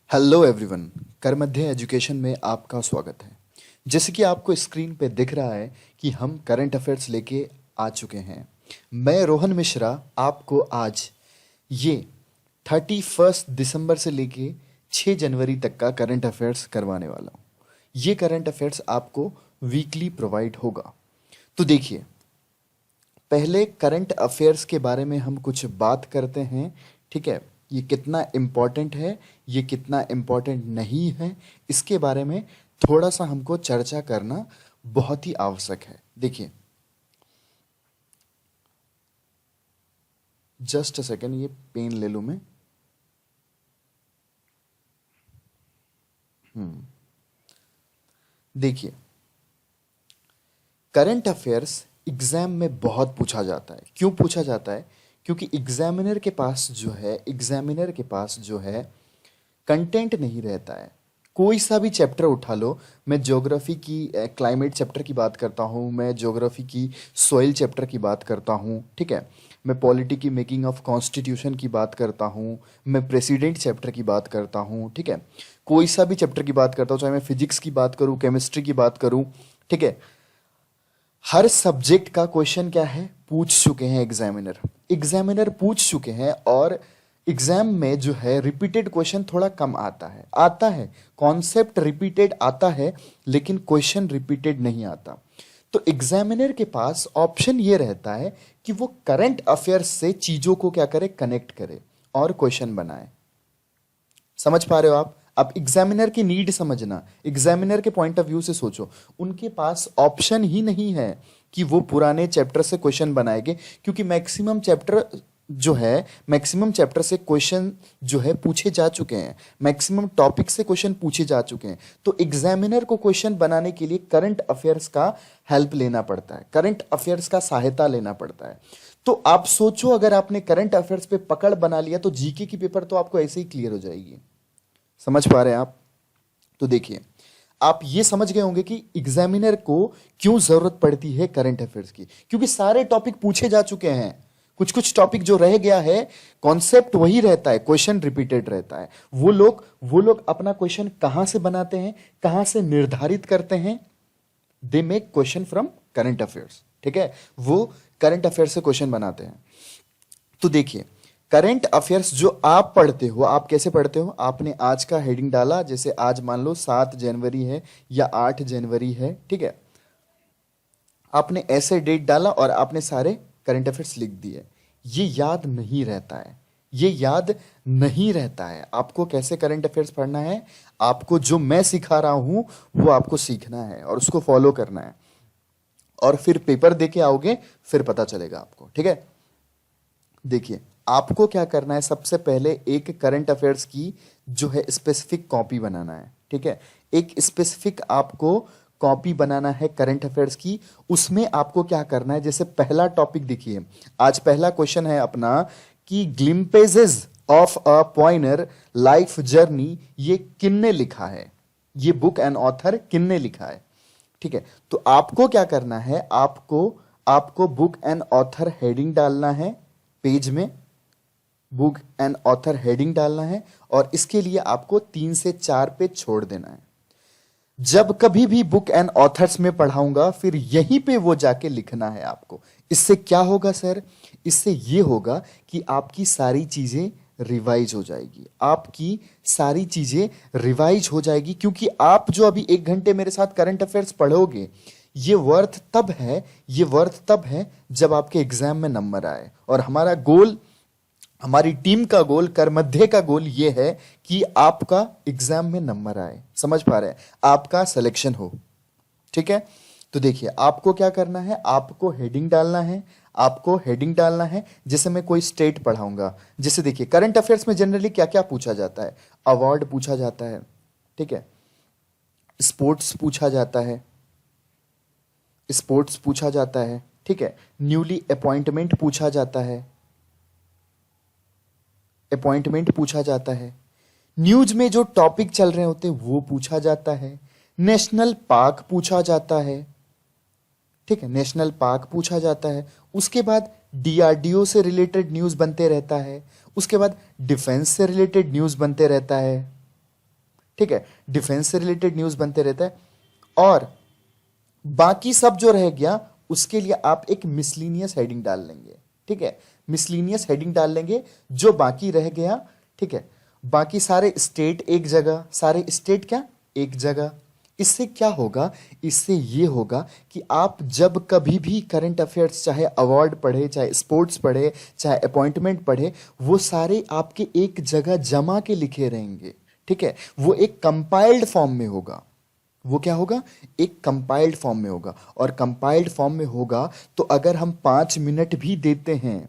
Hello everyone. कर मध्य education में आपका स्वागत है। जैसे कि आपको स्क्रीन पे दिख रहा है कि हम करंट अफेयर्स लेके आ चुके हैं। मैं रोहन मिश्रा आपको आज ये 31 दिसंबर से लेके 6 जनवरी तक का करंट अफेयर्स करवाने वाला हूँ। ये करंट अफेयर्स आपको वीकली प्रोवाइड होगा। तो देखिए, पहले करंट अफेयर्स के बारे में हम कुछ बात करते हैं। ठीक है, ये कितना इम्पोर्टेंट है, ये कितना इम्पोर्टेंट नहीं है, इसके बारे में थोड़ा सा हमको चर्चा करना बहुत ही आवश्यक है। देखिए, जस्ट अ सेकेंड, ये पेन ले लूं मैं। देखिए, करंट अफेयर्स एग्जाम में बहुत पूछा जाता है। क्यों पूछा जाता है? क्योंकि एग्जामिनर के पास जो है कंटेंट नहीं रहता है। कोई सा भी चैप्टर उठा लो, मैं ज्योग्राफी की क्लाइमेट चैप्टर की बात करता हूँ, मैं ज्योग्राफी की सॉइल चैप्टर की बात करता हूँ, ठीक है, मैं पॉलिटी की मेकिंग ऑफ कॉन्स्टिट्यूशन की बात करता हूँ, मैं प्रेसिडेंट चैप्टर की बात करता हूँ, ठीक है, कोई सा भी चैप्टर की बात करता हूँ, चाहे मैं फिजिक्स की बात करूँ, केमिस्ट्री की बात करूँ, ठीक है, हर सब्जेक्ट का क्वेश्चन क्या है, पूछ चुके हैं एग्जामिनर पूछ चुके हैं। और एग्जाम में जो है रिपीटेड क्वेश्चन थोड़ा कम आता है कॉन्सेप्ट रिपीटेड आता है, लेकिन क्वेश्चन रिपीटेड नहीं आता। तो एग्जामिनर के पास ऑप्शन ये रहता है कि वो करंट अफेयर्स से चीजों को क्या करे, कनेक्ट करे और क्वेश्चन बनाए। समझ पा रहे हो आप? अब एग्जामिनर की नीड समझना, एग्जामिनर के पॉइंट ऑफ व्यू से सोचो। उनके पास ऑप्शन ही नहीं है कि वो पुराने चैप्टर से क्वेश्चन बनाएंगे, क्योंकि मैक्सिमम चैप्टर से क्वेश्चन जो है पूछे जा चुके हैं, मैक्सिमम टॉपिक से क्वेश्चन पूछे जा चुके हैं। तो एग्जामिनर को क्वेश्चन बनाने के लिए करंट अफेयर्स का हेल्प लेना पड़ता है, करंट अफेयर्स का सहायता लेना पड़ता है। तो आप सोचो, अगर आपने करंट अफेयर्स पे पकड़ बना लिया तो जीके की पेपर तो आपको ऐसे ही क्लियर हो जाएगी। समझ पा रहे हैं आप? तो देखिए, आप ये समझ गए होंगे कि एग्जामिनर को क्यों जरूरत पड़ती है करंट अफेयर्स की, क्योंकि सारे टॉपिक पूछे जा चुके हैं। कुछ कुछ टॉपिक जो रह गया है, कॉन्सेप्ट वही रहता है, क्वेश्चन रिपीटेड रहता है। वो लोग अपना क्वेश्चन कहां से बनाते हैं, कहां से निर्धारित करते हैं? They make question from current affairs. ठीक है, वो करंट अफेयर्स से क्वेश्चन बनाते हैं। तो देखिए, करंट अफेयर्स जो आप पढ़ते हो, आप कैसे पढ़ते हो? आपने आज का हेडिंग डाला, जैसे आज मान लो 7 जनवरी है या 8 जनवरी है, ठीक है, आपने ऐसे डेट डाला और आपने सारे करंट अफेयर्स लिख दिए। ये याद नहीं रहता है, ये याद नहीं रहता है। आपको कैसे करंट अफेयर्स पढ़ना है? आपको जो मैं सिखा रहा हूं वो आपको सीखना है और उसको फॉलो करना है, और फिर पेपर दे के आओगे, फिर पता चलेगा आपको। ठीक है, देखिए, आपको क्या करना है, सबसे पहले एक करंट अफेयर्स की जो है स्पेसिफिक कॉपी बनाना है। ठीक है, एक स्पेसिफिक आपको कॉपी बनाना है करंट अफेयर्स की। उसमें आपको क्या करना है, जैसे पहला टॉपिक देखिए, आज पहला क्वेश्चन है अपना कि ग्लिम्पेजेस of a pioneer life journey, ये किन्ने लिखा है, ये बुक एंड ऑथर किन्ने लिखा है। ठीक है, तो आपको क्या करना है, आपको बुक एंड ऑथर हेडिंग डालना है, पेज में बुक एंड ऑथर हेडिंग डालना है, और इसके लिए आपको 3 से 4 पेज छोड़ देना है। जब कभी भी बुक एंड ऑथर्स में पढ़ाऊंगा, फिर यहीं पे वो जाके लिखना है आपको। इससे क्या होगा सर? इससे ये होगा कि आपकी सारी चीजें रिवाइज हो जाएगी, आपकी सारी चीजें रिवाइज हो जाएगी, क्योंकि आप जो अभी 1 घंटे मेरे साथ करंट अफेयर्स पढ़ोगे, ये वर्थ तब है जब आपके एग्जाम में नंबर आए। और हमारा गोल, हमारी टीम का गोल, कर मध्य का गोल ये है कि आपका एग्जाम में नंबर आए। समझ पा रहे हैं? आपका सिलेक्शन हो। ठीक है, तो देखिए, आपको क्या करना है, आपको हेडिंग डालना है। जैसे मैं कोई स्टेट पढ़ाऊंगा, जैसे देखिए, करंट अफेयर्स में जनरली क्या क्या पूछा जाता है? अवार्ड पूछा जाता है, ठीक है, स्पोर्ट्स पूछा जाता है, ठीक है, न्यूली अपॉइंटमेंट पूछा जाता है, न्यूज में जो टॉपिक चल रहे होते हैं वो पूछा जाता है, नेशनल पार्क पूछा जाता है, ठीक है, नेशनल पार्क पूछा जाता है। उसके बाद डीआरडीओ से रिलेटेड न्यूज बनते रहता है, उसके बाद डिफेंस से रिलेटेड न्यूज बनते रहता है, ठीक है, डिफेंस से रिलेटेड न्यूज बनते रहता है। और बाकी सब जो रह गया उसके लिए आप एक मिसलीनियस हेडिंग डाल लेंगे, ठीक है, मिसलीनियस हेडिंग डाल लेंगे जो बाकी रह गया, ठीक है, बाकी सारे स्टेट एक जगह, सारे स्टेट क्या एक जगह। इससे क्या होगा, इससे ये होगा कि आप जब कभी भी करंट अफेयर्स, चाहे अवार्ड पढ़े, चाहे स्पोर्ट्स पढ़े, चाहे अपॉइंटमेंट पढ़े, वो सारे आपके एक जगह जमा के लिखे रहेंगे, ठीक है, वो एक कंपाइल्ड फॉर्म में होगा। वो क्या होगा, एक कंपाइल्ड फॉर्म में होगा। और कंपाइल्ड फॉर्म में होगा तो अगर हम 5 मिनट भी देते हैं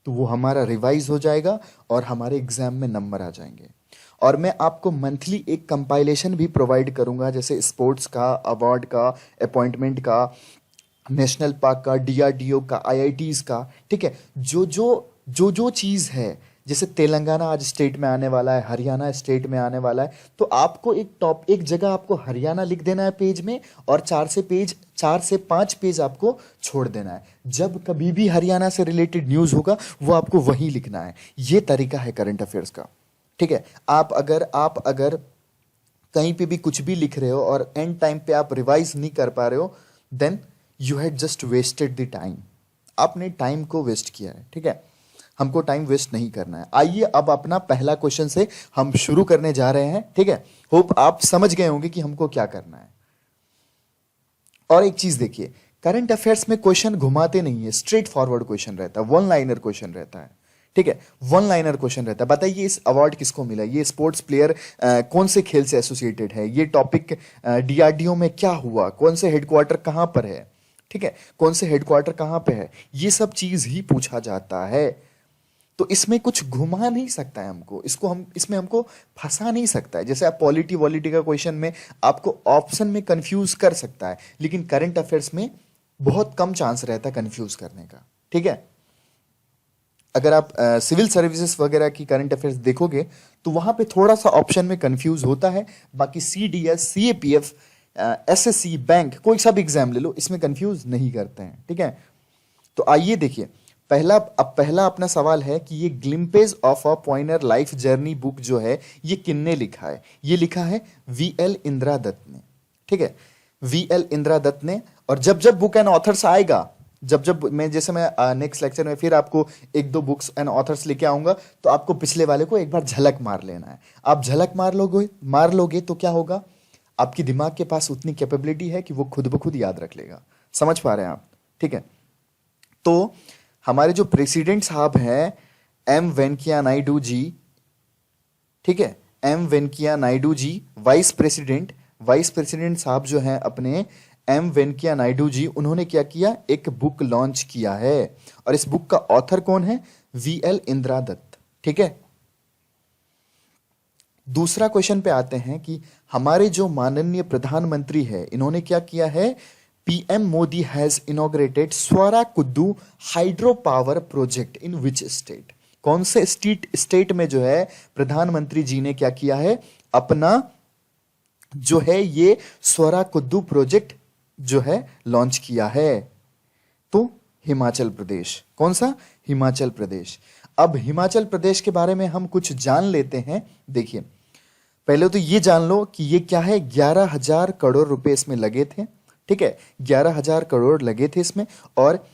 तो वो हमारा रिवाइज हो जाएगा और हमारे एग्जाम में नंबर आ जाएंगे। और मैं आपको मंथली एक कंपाइलेशन भी प्रोवाइड करूंगा, जैसे स्पोर्ट्स का, अवार्ड का, अपॉइंटमेंट का, नेशनल पार्क का, डीआरडीओ का, आईआईटीज का, ठीक है, जो चीज़ है, जैसे तेलंगाना आज स्टेट में आने वाला है, हरियाणा स्टेट में आने वाला है, तो आपको एक जगह आपको हरियाणा लिख देना है पेज में, और 4 से 5 पेज आपको छोड़ देना है। जब कभी भी हरियाणा से रिलेटेड न्यूज़ होगा वो आपको वहीं लिखना है। ये तरीका है करंट अफेयर्स का, ठीक है। आप अगर कहीं पे भी कुछ भी लिख रहे हो और एंड टाइम पे आप रिवाइज नहीं कर पा रहे हो, then you had just wasted the time. आपने टाइम को वेस्ट किया है, ठीक है, हमको टाइम वेस्ट नहीं करना है। आइए अब अपना पहला क्वेश्चन से हम शुरू करने जा रहे हैं, ठीक है। होप आप समझ गए होंगे कि हमको क्या करना है। और एक चीज देखिए, करंट अफेयर्स में क्वेश्चन घुमाते नहीं है, स्ट्रेट फॉरवर्ड क्वेश्चन रहता है, वन लाइनर क्वेश्चन रहता है, ठीक है, वन लाइनर क्वेश्चन रहता है। बताइए इस अवार्ड किसको मिला, ये स्पोर्ट्स प्लेयर कौन से खेल से एसोसिएटेड है, ये टॉपिक डीआरडीओ में क्या हुआ, कौन से हेडक्वार्टर कहां पर है, ठीक है, कौन से हेडक्वार्टर कहां पे है, ये सब चीज ही पूछा जाता है। तो इसमें कुछ घुमा नहीं सकता है हमको, इसमें हमको फंसा नहीं सकता है। जैसे आप पॉलिटी का क्वेश्चन में आपको ऑप्शन में कंफ्यूज कर सकता है, लेकिन करंट अफेयर्स में बहुत कम चांस रहता है कंफ्यूज करने का, ठीक है। अगर आप सिविल सर्विसेज वगैरह की करंट अफेयर्स देखोगे तो वहां पे थोड़ा सा ऑप्शन में कंफ्यूज होता है। बाकी सीडीएस, सीएपीएफ, एसएससी, बैंक, कोई सा भी एग्जाम ले लो, इसमें कंफ्यूज नहीं करते हैं, ठीक है। तो आइए देखिए, पहला अपना सवाल है कि ये glimpses of a pioneer life journey book जो है ये किन्ने लिखा है। ये लिखा है वीएल इंदिरा दत्त ने, ठीक है, वीएल इंदिरा दत्त ने। और जब जब बुक एंड ऑथर्स आएगा, जब मैं नेक्स्ट लेक्चर में फिर आपको 1-2 बुक्स एंड ऑथर्स लेके आऊंगा, तो आपको पिछले वाले को एक बार झलक मार लेना है। आप झलक मार लोगे तो क्या होगा, आपकी दिमाग के पास उतनी कैपेबिलिटी है कि वो खुद ब खुद याद रख लेगा। समझ पा रहे हैं आप, ठीक है। तो हमारे जो प्रेसिडेंट साहब हैं एम वेंकैया नायडू जी, ठीक है, M Venkaiah Naidu ji, vice president साहब जो हैं अपने एम वेंकैया नायडू जी, उन्होंने क्या किया, एक बुक लॉन्च किया है। और इस बुक का ऑथर कौन है, वीएल इंदिरा दत्त, ठीक है। दूसरा क्वेश्चन पे आते हैं कि हमारे जो माननीय प्रधानमंत्री है, इन्होंने क्या किया है, PM Modi has inaugurated Swarakuddu hydro power project in which state. कौन से स्टेट में जो है प्रधानमंत्री जी ने क्या किया है, अपना जो है ये स्वराकुद्दू प्रोजेक्ट जो है लॉन्च किया है। तो हिमाचल प्रदेश। कौन सा, हिमाचल प्रदेश। अब हिमाचल प्रदेश के बारे में हम कुछ जान लेते हैं। देखिए, पहले तो ये जान लो कि ये क्या है, 11,000 करोड़ रुपए इसमें लगे थे, ठीक है, 11,000 करोड़ लगे थे इसमें। और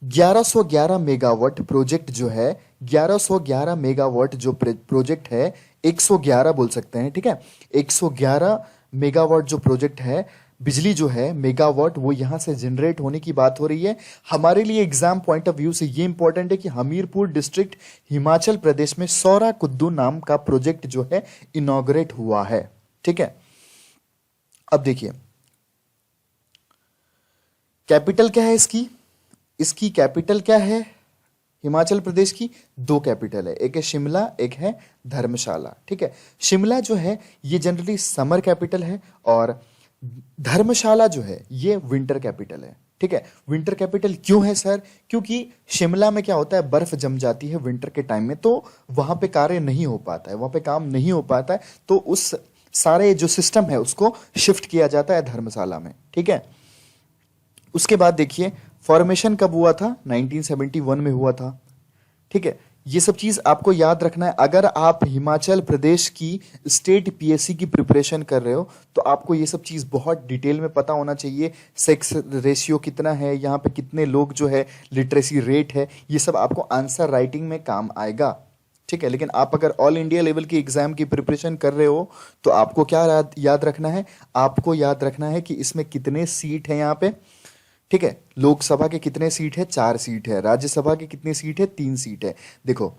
1111 मेगावाट प्रोजेक्ट जो है, 1111 मेगावाट जो प्रोजेक्ट है, 111 बोल सकते हैं, ठीक है, 111 मेगावाट जो प्रोजेक्ट है, बिजली जो है मेगावाट, वो यहां से जनरेट होने की बात हो रही है। हमारे लिए एग्जाम पॉइंट ऑफ व्यू से ये इंपॉर्टेंट है कि हमीरपुर डिस्ट्रिक्ट हिमाचल प्रदेश में सौराकुद्दू नाम का प्रोजेक्ट जो है इनॉग्रेट हुआ है, ठीक है। अब देखिए, कैपिटल क्या है इसकी कैपिटल क्या है हिमाचल प्रदेश की, 2 कैपिटल है, एक है शिमला, एक है धर्मशाला, ठीक है। शिमला जो है ये जनरली समर कैपिटल है, और धर्मशाला जो है ये विंटर कैपिटल है, ठीक है। विंटर कैपिटल क्यों है सर, क्योंकि शिमला में क्या होता है, बर्फ जम जाती है विंटर के टाइम में, तो वहां पे कार्य नहीं हो पाता है, वहां पे काम नहीं हो पाता है, तो उस सारे जो सिस्टम है उसको शिफ्ट किया जाता है धर्मशाला में, ठीक है। उसके बाद देखिए, फॉर्मेशन कब हुआ था, 1971 में हुआ था, ठीक है। ये सब चीज आपको याद रखना है। अगर आप हिमाचल प्रदेश की स्टेट पीएससी की प्रिपरेशन कर रहे हो तो आपको ये सब चीज बहुत डिटेल में पता होना चाहिए। सेक्स रेशियो कितना है, यहाँ पे कितने लोग जो है, लिटरेसी रेट है, ये सब आपको आंसर राइटिंग में काम आएगा, ठीक है। लेकिन आप अगर ऑल इंडिया लेवल की एग्जाम की प्रिपरेशन कर रहे हो तो आपको क्या याद रखना है, आपको याद रखना है कि इसमें कितने सीट है यहाँ पे, ठीक है। लोकसभा के कितने सीट है, 4 सीट है। राज्यसभा के कितने सीट है, 3 सीट है। देखो,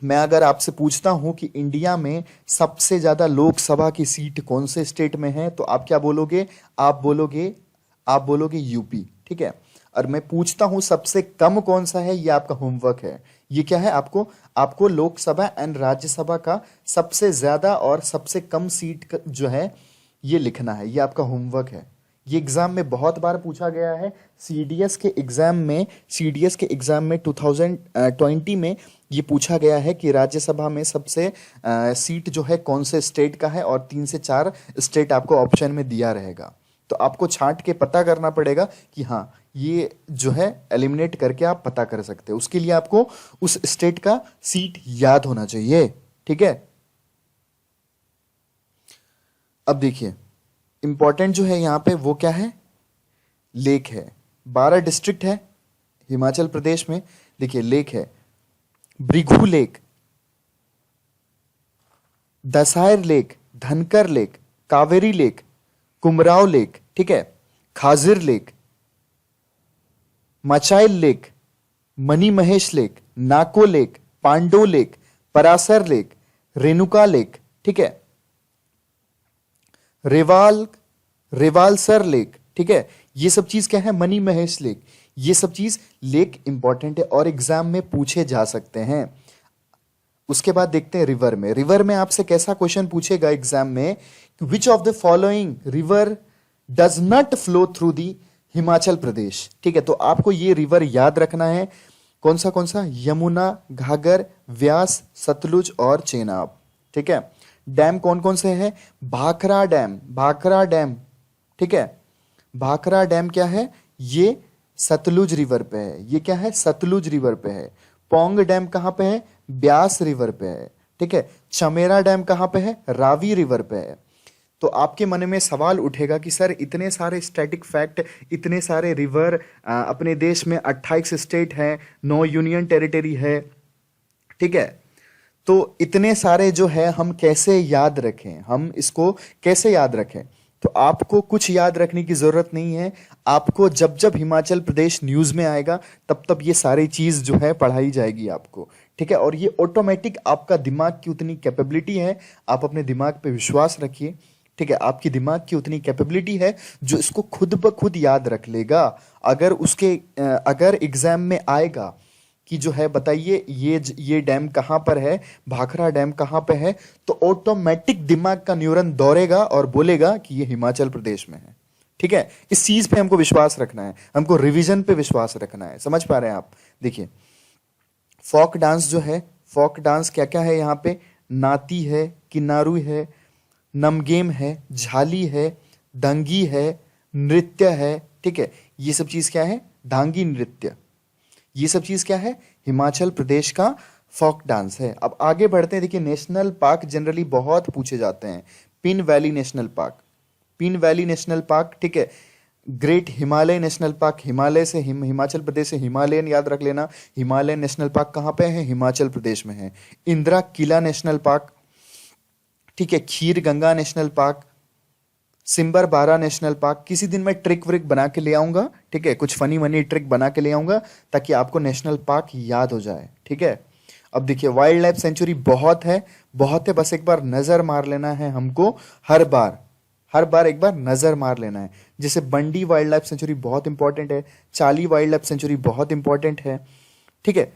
मैं अगर आपसे पूछता हूं कि इंडिया में सबसे ज्यादा लोकसभा की सीट कौन से स्टेट में है, तो आप क्या बोलोगे, आप बोलोगे यूपी, ठीक है। और मैं पूछता हूं सबसे कम कौन सा है, ये आपका होमवर्क है। ये क्या है, आपको लोकसभा एंड राज्यसभा का सबसे ज्यादा और सबसे कम सीट जो है ये लिखना है। ये आपका होमवर्क है। ये एग्जाम में बहुत बार पूछा गया है। सीडीएस के एग्जाम में 2020 में ये पूछा गया है कि राज्यसभा में सबसे सीट जो है कौन से स्टेट का है, और 3 से 4 स्टेट आपको ऑप्शन में दिया रहेगा। तो आपको छांट के पता करना पड़ेगा कि हाँ, ये जो है एलिमिनेट करके आप पता कर सकते हो। उसके लिए आपको उस स्टेट का सीट याद होना चाहिए, ठीक है। अब देखिए, इंपॉर्टेंट जो है यहां पे वो क्या है, लेक है। 12 डिस्ट्रिक्ट है हिमाचल प्रदेश में। देखिए, लेक है, Bhrigu lake, Dashair lake, Dhankar lake, Kaveri lake, Kumarwah lake, ठीक है, Khajjiar lake, Machail lake, Mani Mahesh lake, Nako lake, Pandoh lake, Prashar lake, Renuka lake, ठीक है, रेवालसर लेक, ठीक है। ये सब चीज क्या है, मनी महेश लेक। ये सब चीज लेक इंपॉर्टेंट है और एग्जाम में पूछे जा सकते हैं। उसके बाद देखते हैं रिवर में आपसे कैसा क्वेश्चन पूछेगा एग्जाम में, which of the following river does not flow through the Himachal Pradesh, ठीक है। तो आपको ये रिवर याद रखना है। कौन सा, यमुना, घाघर, व्यास, सतलुज और चेनाब, ठीक है। डैम कौन कौन से हैं, भाखरा डैम, ठीक है। भाखरा डैम क्या है, ये सतलुज रिवर पे है। ये क्या है, सतलुज रिवर पे है। पोंग डैम कहां पे है, ब्यास रिवर पे है, ठीक है। चमेरा डैम कहां पे है, रावी रिवर पे है। तो आपके मन में सवाल उठेगा कि सर, इतने सारे स्टैटिक फैक्ट, इतने सारे रिवर, अपने देश में 28 स्टेट है, 9 यूनियन टेरिटरी है, ठीक है। तो इतने सारे जो है हम कैसे याद रखें, हम इसको कैसे याद रखें। तो आपको कुछ याद रखने की जरूरत नहीं है। आपको जब जब हिमाचल प्रदेश न्यूज में आएगा तब तब ये सारी चीज जो है पढ़ाई जाएगी आपको, ठीक है। और ये ऑटोमेटिक, आपका दिमाग की उतनी कैपेबिलिटी है, आप अपने दिमाग पे विश्वास रखिए, ठीक है। आपकी दिमाग की उतनी कैपेबिलिटी है जो इसको खुद ब खुद याद रख लेगा। अगर एग्जाम में आएगा कि जो है बताइए ये डैम कहां पर है, भाखरा डैम कहां पे है, तो ऑटोमेटिक दिमाग का न्यूरन दौड़ेगा और बोलेगा कि ये हिमाचल प्रदेश में है, ठीक है। इस चीज पे हमको विश्वास रखना है, हमको रिवीजन पे विश्वास रखना है। समझ पा रहे हैं आप। देखिए, फोक डांस जो है, फोक डांस क्या क्या है यहाँ पे, नाती है, किन्नारू है, नमगेम है, झाली है, दंगी है, नृत्य है, ठीक है। ये सब चीज क्या है, डांगी नृत्य। ये सब चीज क्या है, हिमाचल प्रदेश का फोक डांस है। अब आगे बढ़ते हैं। देखिए, नेशनल पार्क जनरली बहुत पूछे जाते हैं। पिन वैली नेशनल पार्क, ठीक है। Great Himalaya national park, Himalaya से हिमाचल प्रदेश से हिमालयन याद रख लेना। हिमालयन नेशनल पार्क कहां पे है, हिमाचल प्रदेश में है। इंदिरा किला नेशनल पार्क, ठीक है। खीर गंगा नेशनल पार्क, सिम्बर बारा नेशनल पार्क। किसी दिन मैं ट्रिक व्रिक बना के ले आऊंगा, ठीक है, कुछ फनी मनी ट्रिक बना के ले आऊंगा ताकि आपको नेशनल पार्क याद हो जाए, ठीक है। अब देखिए, वाइल्ड लाइफ सेंचुरी बहुत है, बस एक बार नजर मार लेना है हमको। हर बार एक बार नजर मार लेना है। जैसे बंडी वाइल्ड लाइफ सेंचुरी बहुत इंपॉर्टेंट है, चाली वाइल्ड लाइफ सेंचुरी बहुत इंपॉर्टेंट है, ठीक है।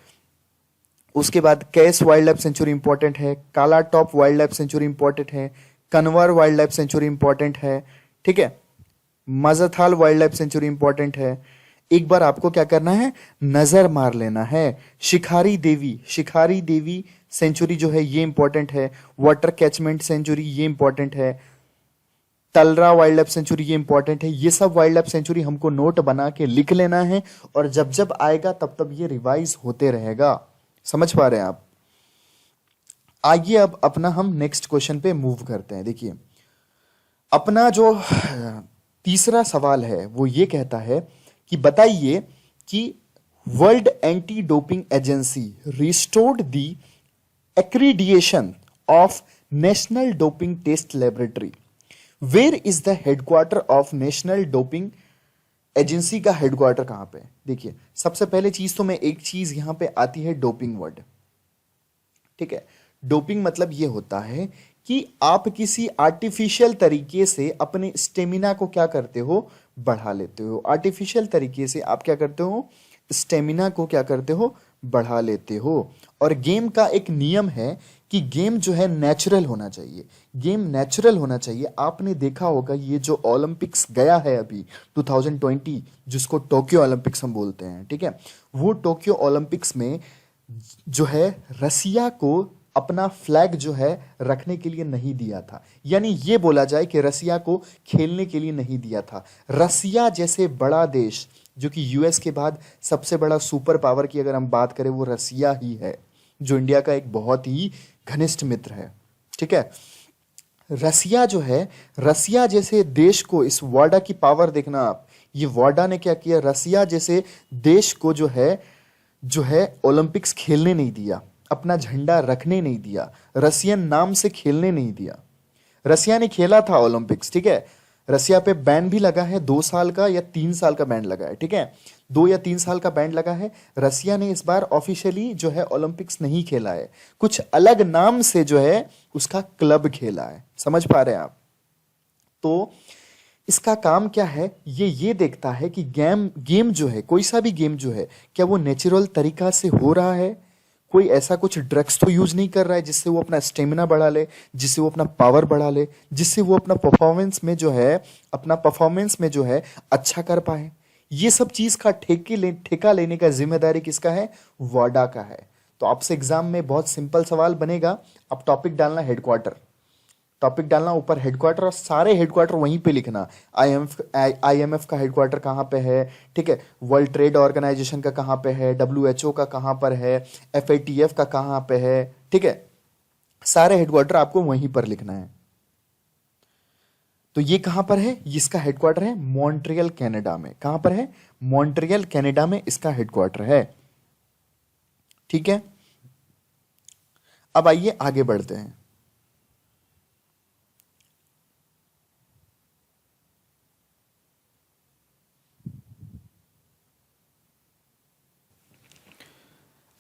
उसके बाद Kais wildlife sanctuary important है, Kalatop wildlife sanctuary important है, Kanawar wildlife sanctuary important है, ठीक है। Majathal wildlife sanctuary important है। एक बार आपको क्या करना है, नजर मार लेना है। शिखारी देवी सेंचुरी जो है ये इंपॉर्टेंट है। वाटर कैचमेंट सेंचुरी ये इंपॉर्टेंट है। तलरा वाइल्ड लाइफ सेंचुरी ये इंपॉर्टेंट है। ये सब वाइल्ड लाइफ सेंचुरी हमको नोट बना के लिख लेना है और जब जब आएगा तब तब ये रिवाइज होते रहेगा, समझ पा रहे हैं आप? आइए अब अपना हम नेक्स्ट क्वेश्चन पे मूव करते हैं। देखिए, अपना जो तीसरा सवाल है वो ये कहता है कि बताइए कि World Anti Doping Agency restored the accreditation of National Doping Test Laboratory. Where is the headquarter of National Doping Agency का हेडक्वार्टर कहां पे है? देखिए, सबसे पहले चीज तो मैं एक चीज यहां पे आती है डोपिंग वर्ड। ठीक है, डोपिंग मतलब ये होता है कि आप किसी आर्टिफिशियल तरीके से अपने स्टेमिना को क्या करते हो, बढ़ा लेते हो। आर्टिफिशियल तरीके से आप क्या करते हो, स्टेमिना को क्या करते हो, बढ़ा लेते हो। और गेम का एक नियम है कि गेम जो है नेचुरल होना चाहिए। गेम नेचुरल होना चाहिए। आपने देखा होगा ये जो ओलंपिक्स गया है अभी 2020, जिसको टोक्यो ओलंपिक्स हम बोलते हैं, ठीक है, वो टोक्यो ओलंपिक्स में जो है रसिया को अपना फ्लैग जो है रखने के लिए नहीं दिया था। यानी ये बोला जाए कि रसिया को खेलने के लिए नहीं दिया था। रसिया जैसे बड़ा देश, जो कि यूएस के बाद सबसे बड़ा सुपर पावर की अगर हम बात करें, वो रसिया ही है, जो इंडिया का एक बहुत ही घनिष्ठ मित्र है। ठीक है, रसिया जो है, रसिया जैसे देश को, इस वाडा की पावर देखना आप, ये वाडा ने क्या किया, रसिया जैसे देश को जो है ओलंपिक्स खेलने नहीं दिया, अपना झंडा रखने नहीं दिया, रसियन नाम से खेलने नहीं दिया। रसिया ने खेला था ओलंपिक्स, ठीक है, रसिया पे बैन भी लगा है, 2 साल का या 3 साल का बैन लगा है, ठीक है, 2 या 3 साल का बैन लगा है। रसिया ने इस बार ऑफिशियली जो है ओलंपिक्स नहीं खेला है, कुछ अलग नाम से जो है उसका क्लब खेला है। समझ पा रहे हैं आप? तो इसका काम क्या है, ये देखता है कि गेम जो है, कोई सा भी गेम जो है, क्या वो नेचुरल तरीका से हो रहा है, कोई ऐसा कुछ ड्रग्स तो यूज नहीं कर रहा है जिससे वो अपना स्टेमिना बढ़ा ले, जिससे वो अपना पावर बढ़ा ले, जिससे वो अपना परफॉर्मेंस में जो है अच्छा कर पाए। ये सब चीज का ठेका लेने का जिम्मेदारी किसका है? वाडा का है। तो आपसे एग्जाम में बहुत सिंपल सवाल बनेगा, आप टॉपिक डालना हेडक्वार्टर, टॉपिक डालना ऊपर हेडक्वार्टर, और सारे हेडक्वार्टर वहीं पे लिखना। आईएमएफ का हेडक्वार्टर कहाँ पे है, ठीक है, वर्ल्ड ट्रेड ऑर्गेनाइजेशन का कहाँ पे है, डब्ल्यूएचओ का कहाँ पर है, एफएटीएफ का कहाँ पे है, ठीक है, सारे हेडक्वार्टर आपको वहीं पर लिखना है। तो ये कहां पर है? इसका हेडक्वार्टर है मॉन्ट्रियल कनाडा में। कहां पर है? मॉन्ट्रियल कनाडा में इसका हेडक्वार्टर है। ठीक है, अब आइए आगे बढ़ते हैं।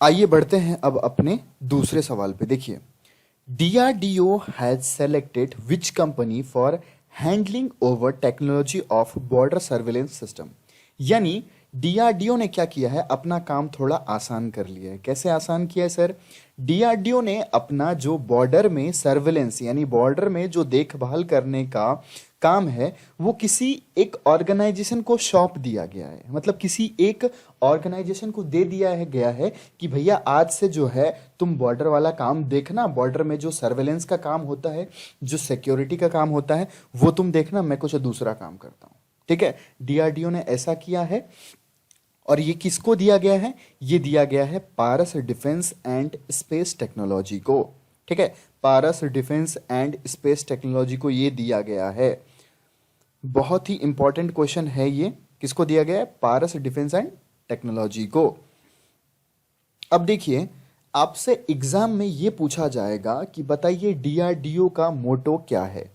आइए बढ़ते हैं अब अपने दूसरे सवाल पे। देखिए, DRDO has selected which company for handling over technology of border surveillance system. यानी डीआरडीओ ने क्या किया है, अपना काम थोड़ा आसान कर लिया है। कैसे आसान किया है सर? डीआरडीओ ने अपना जो बॉर्डर में सर्विलेंस, यानी बॉर्डर में जो देखभाल करने का काम है, वो किसी एक ऑर्गेनाइजेशन को सौंप दिया गया है। मतलब किसी एक ऑर्गेनाइजेशन को दे दिया है गया है कि भैया आज से जो है तुम बॉर्डर वाला काम देखना, बॉर्डर में जो सर्वेलेंस का काम होता है, जो सिक्योरिटी का काम होता है, वो तुम देखना, मैं कुछ दूसरा काम करता हूं। ठीक है, डीआरडीओ ने ऐसा किया है। और ये किसको दिया गया है? ये दिया गया है पारस डिफेंस एंड स्पेस टेक्नोलॉजी को। ठीक है, पारस डिफेंस एंड स्पेस टेक्नोलॉजी को ये दिया गया है। बहुत ही इंपॉर्टेंट क्वेश्चन है ये। किसको दिया गया है? पारस डिफेंस एंड टेक्नोलॉजी को। अब देखिए, आपसे एग्जाम में ये पूछा जाएगा कि बताइए डीआरडीओ का मोटो क्या है।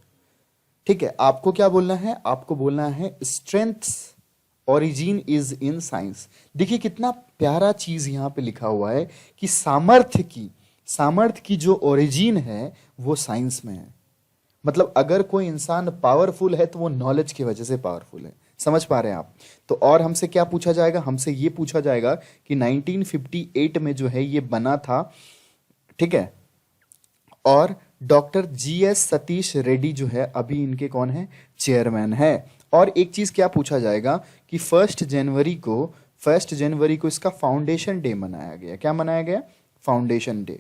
ठीक है, आपको क्या बोलना है? आपको बोलना है strengths origin is in science. देखिए कितना प्यारा चीज यहां पे लिखा हुआ है कि सामर्थ्य की जो ओरिजिन है वो साइंस में है। मतलब अगर कोई इंसान पावरफुल है तो वो नॉलेज की वजह से पावरफुल है। समझ पा रहे हैं आप? तो और हमसे क्या पूछा जाएगा? हमसे ये पूछा जाएगा कि 1958 में जो है ये बना था, ठीक है, और डॉक्टर जीएस सतीश रेड्डी जो है अभी इनके कौन है? चेयरमैन है। और एक चीज क्या पूछा जाएगा कि 1 जनवरी को इसका फाउंडेशन डे मनाया गया। क्या मनाया गया? Foundation day.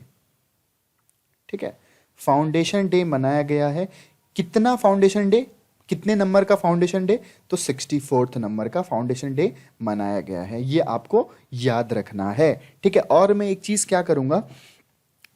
ठीक है, फाउंडेशन डे मनाया गया है। कितना फाउंडेशन डे? कितने नंबर का फाउंडेशन डे? तो 64th नंबर का फाउंडेशन डे मनाया गया है, ये आपको याद रखना है। ठीक है, और मैं एक चीज क्या करूंगा,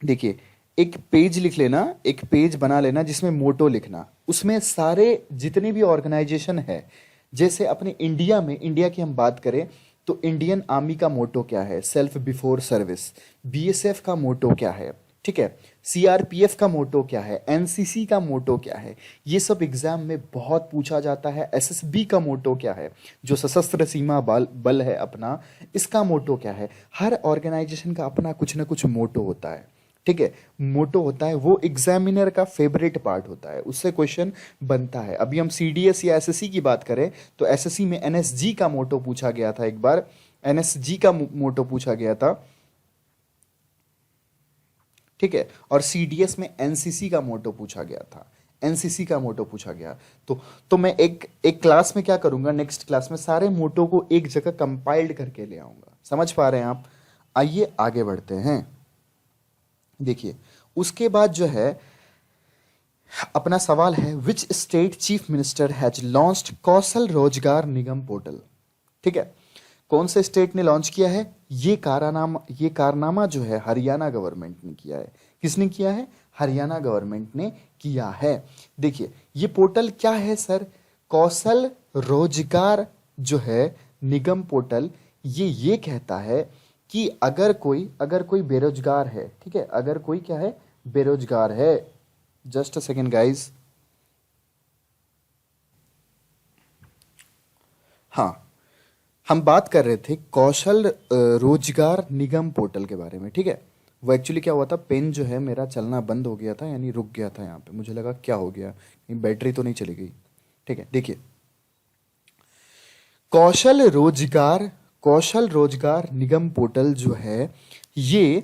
देखिए एक पेज लिख लेना, एक पेज बना लेना जिसमें मोटो लिखना, उसमें सारे जितने भी ऑर्गेनाइजेशन है, जैसे अपने इंडिया में, इंडिया की हम बात करें तो इंडियन आर्मी का मोटो क्या है, सेल्फ बिफोर सर्विस। बीएसएफ का मोटो क्या है, ठीक है, सीआरपीएफ का मोटो क्या है, एनसीसी का मोटो क्या है, ये सब एग्जाम में बहुत पूछा जाता है। एसएसबी का मोटो क्या है, जो सशस्त्र सीमा बल है अपना, इसका मोटो क्या है। हर ऑर्गेनाइजेशन का अपना कुछ ना कुछ मोटो होता है, ठीक है, मोटो होता है, वो एग्जामिनर का फेवरेट पार्ट होता है, उससे क्वेश्चन बनता है। अभी हम सीडीएस या एसएससी की बात करें तो एसएससी में एनएसजी का मोटो पूछा गया था, एक बार एनएसजी का मोटो पूछा गया था, ठीक है, और सीडीएस में एनसीसी का मोटो पूछा गया था, एनसीसी का मोटो पूछा गया। तो मैं एक क्लास में क्या करूंगा, नेक्स्ट क्लास में सारे मोटो को एक जगह कंपाइल्ड करके ले आऊंगा। समझ पा रहे हैं आप? आइए आगे बढ़ते हैं। देखिए उसके बाद जो है अपना सवाल है, which state chief minister has launched Kaushal Rozgar Nigam portal. ठीक है, कौन से स्टेट ने लॉन्च किया है? ये कारनामा जो है हरियाणा गवर्नमेंट ने किया है। किसने किया है? हरियाणा गवर्नमेंट ने किया है। देखिए ये पोर्टल क्या है सर? कौशल रोजगार जो है निगम पोर्टल, ये कहता है कि अगर कोई बेरोजगार है, ठीक है, अगर कोई क्या है, बेरोजगार है, जस्ट अ सेकेंड गाइज, हाँ हम बात कर रहे थे कौशल रोजगार निगम पोर्टल के बारे में, ठीक है। वो एक्चुअली क्या हुआ था, पेन जो है मेरा चलना बंद हो गया था, यानी रुक गया था यहाँ पे, मुझे लगा क्या हो गया, बैटरी तो नहीं चली गई, ठीक है। देखिए कौशल रोजगार निगम पोर्टल जो है, ये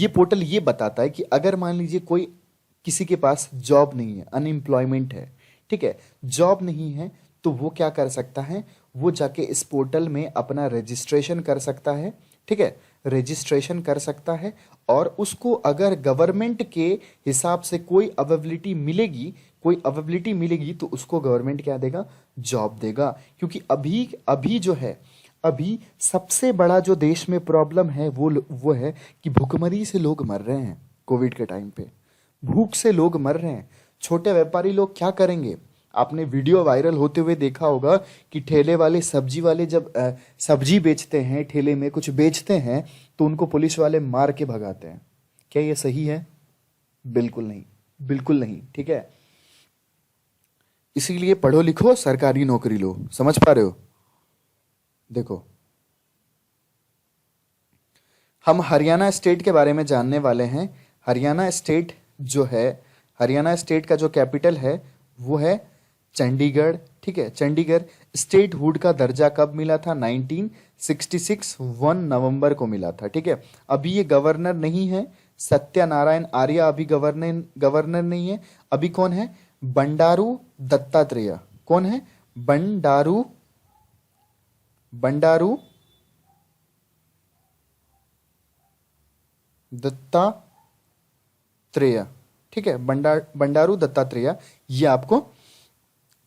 पोर्टल ये बताता है कि अगर मान लीजिए कोई, किसी के पास जॉब नहीं है, अनएम्प्लॉयमेंट है, ठीक है, जॉब नहीं है, तो वो क्या कर सकता है, वो जाके इस पोर्टल में अपना रजिस्ट्रेशन कर सकता है, ठीक है, रजिस्ट्रेशन कर सकता है, और उसको अगर गवर्नमेंट के हिसाब से कोई अवेबिलिटी मिलेगी तो उसको गवर्नमेंट क्या देगा, जॉब देगा। क्योंकि अभी जो है, अभी सबसे बड़ा जो देश में प्रॉब्लम है वो है कि भूखमरी से लोग मर रहे हैं। कोविड के टाइम पे भूख से लोग मर रहे हैं। छोटे व्यापारी लोग क्या करेंगे? आपने वीडियो वायरल होते हुए देखा होगा कि ठेले वाले, सब्जी वाले जब सब्जी बेचते हैं, ठेले में कुछ बेचते हैं, तो उनको पुलिस वाले मार के भगाते हैं। क्या ये सही है? बिल्कुल नहीं, बिल्कुल नहीं, ठीक है। इसीलिए पढ़ो लिखो, सरकारी नौकरी लो। समझ पा रहे हो? देखो हम हरियाणा स्टेट के बारे में जानने वाले हैं। हरियाणा स्टेट जो है, हरियाणा स्टेट का जो कैपिटल है वो है चंडीगढ़, ठीक है। चंडीगढ़ स्टेट हुड का दर्जा कब मिला था? 1966, 1 नवंबर को मिला था, ठीक है। अभी ये गवर्नर नहीं है, सत्यनारायण आर्य अभी गवर्नर नहीं है। अभी कौन है? बंडारू दत्तात्रेय। कौन है? बंडारू दत्तात्रेय, ठीक है, बंडारू दत्तात्रेय, ये आपको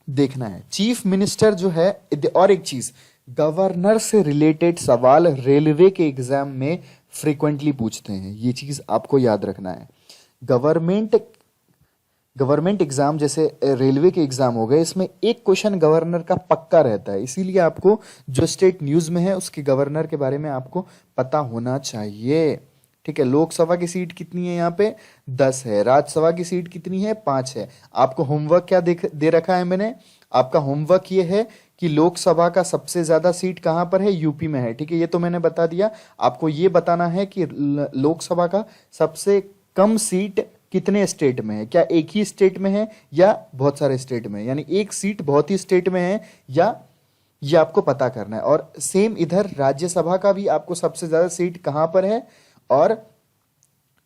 देखना है। चीफ मिनिस्टर जो है, और एक चीज, गवर्नर से रिलेटेड सवाल रेलवे के एग्जाम में फ्रीक्वेंटली पूछते हैं, ये चीज आपको याद रखना है। गवर्नमेंट एग्जाम जैसे रेलवे के एग्जाम हो गए, इसमें एक क्वेश्चन गवर्नर का पक्का रहता है। इसीलिए आपको जो स्टेट न्यूज में है उसके गवर्नर के बारे में आपको पता होना चाहिए, ठीक है। लोकसभा की सीट कितनी है? यहाँ पे 10 है। राज्यसभा की सीट कितनी है? 5 है। आपको होमवर्क क्या दे रखा है मैंने? आपका होमवर्क ये है कि लोकसभा का सबसे ज्यादा सीट कहां पर है? यूपी में है, ठीक है, ये तो मैंने बता दिया। आपको ये बताना है कि लोकसभा का सबसे कम सीट कितने स्टेट में है, क्या एक ही स्टेट में है या बहुत सारे स्टेट में, यानी एक सीट बहुत ही स्टेट में है या, ये आपको पता करना है। और सेम इधर राज्यसभा का भी आपको सबसे ज्यादा सीट कहां पर है और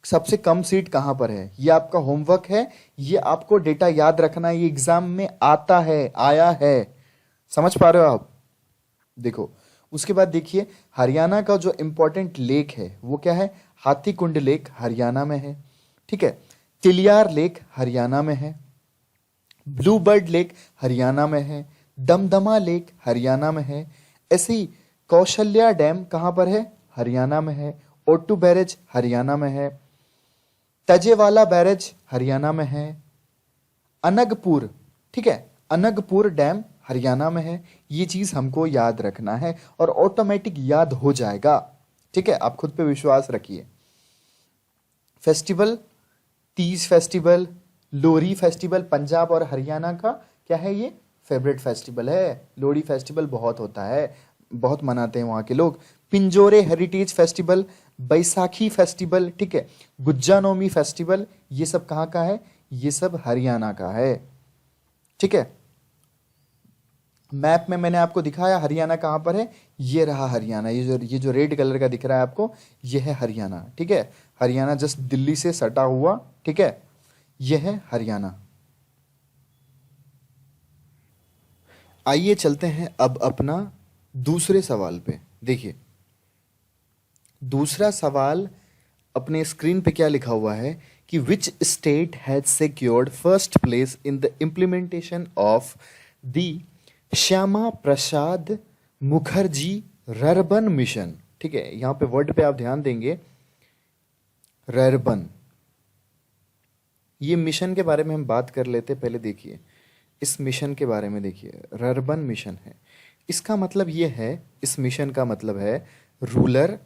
सबसे कम सीट कहां पर है, ये आपका होमवर्क है। ये आपको डेटा याद रखना है, ये एग्जाम में आता है, आया है। समझ पा रहे हो आप? देखो उसके बाद देखिए, हरियाणा का जो इंपॉर्टेंट लेक है वो क्या है? हाथीकुंड लेक हरियाणा में है, ठीक है। तिलियार लेक हरियाणा में है। ब्लू बर्ड लेक हरियाणा में है, दमदमा लेक हरियाणा में है। ऐसे ही कौशल्या डैम कहां पर है? हरियाणा में है। ओटू बैरेज हरियाणा में है। तजेवाला बैरेज हरियाणा में है। अनगपुर, ठीक है, अनगपुर डैम हरियाणा में है। ये चीज हमको याद रखना है और ऑटोमेटिक याद हो जाएगा, ठीक है, आप खुद पे विश्वास रखिए। Festival, Teej festival, Lohri festival Punjab और हरियाणा का क्या है? ये फेवरेट फेस्टिवल है। लोहड़ी फेस्टिवल बहुत होता है, बहुत मनाते हैं वहाँ के लोग। पिंजोरे हेरिटेज फेस्टिवल, बैसाखी फेस्टिवल, ठीक है, गुज्जानोमी फेस्टिवल, ये सब कहाँ का है? ये सब हरियाणा का है, ठीक है। मैप में मैंने आपको दिखाया हरियाणा कहाँ पर है, ये रहा हरियाणा। ये जो रेड कलर का दिख रहा है आपको, ये है हरियाणा, ठीक है। हरियाणा जस्ट दिल्ली से सटा हुआ, ठीक है, ये है हरियाणा। आइए चलते हैं अब अपना दूसरे सवाल पे। देखिए दूसरा सवाल अपने स्क्रीन पे क्या लिखा हुआ है कि विच state has secured first place in the implementation of the Shyama Prasad Mukherjee rurban mission, ठीक है। यहां पे वर्ड पे आप ध्यान देंगे, रर्बन। ये मिशन के बारे में हम बात कर लेते, पहले देखिए इस मिशन के बारे में। देखिए रर्बन मिशन है, इसका मतलब ये है, इस मिशन का मतलब है रूरल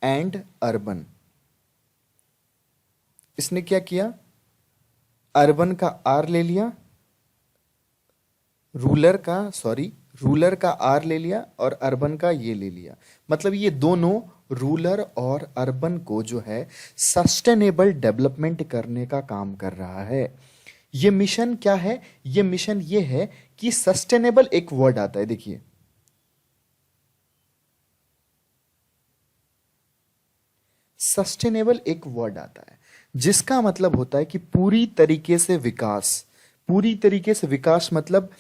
एंड अर्बन। इसने क्या किया? अर्बन का आर ले लिया, रूलर का आर ले लिया और अर्बन का ये ले लिया। मतलब ये दोनों रूरल और अर्बन को जो है सस्टेनेबल डेवलपमेंट करने का काम कर रहा है। ये मिशन क्या है? ये मिशन ये है कि सस्टेनेबल एक वर्ड आता है, देखिए सस्टेनेबल एक वर्ड आता है जिसका मतलब होता है कि पूरी तरीके से विकास मतलब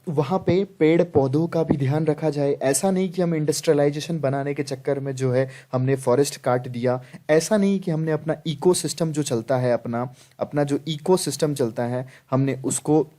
वहाँ पे पेड़ पौधों का भी ध्यान रखा जाए। ऐसा नहीं कि हम इंडस्ट्रियलाइजेशन बनाने के चक्कर में जो है हमने फॉरेस्ट काट दिया। ऐसा नहीं कि हमने अपना इकोसिस्टम जो चलता है, अपना जो इकोसिस्टम चलता है, हमने उसको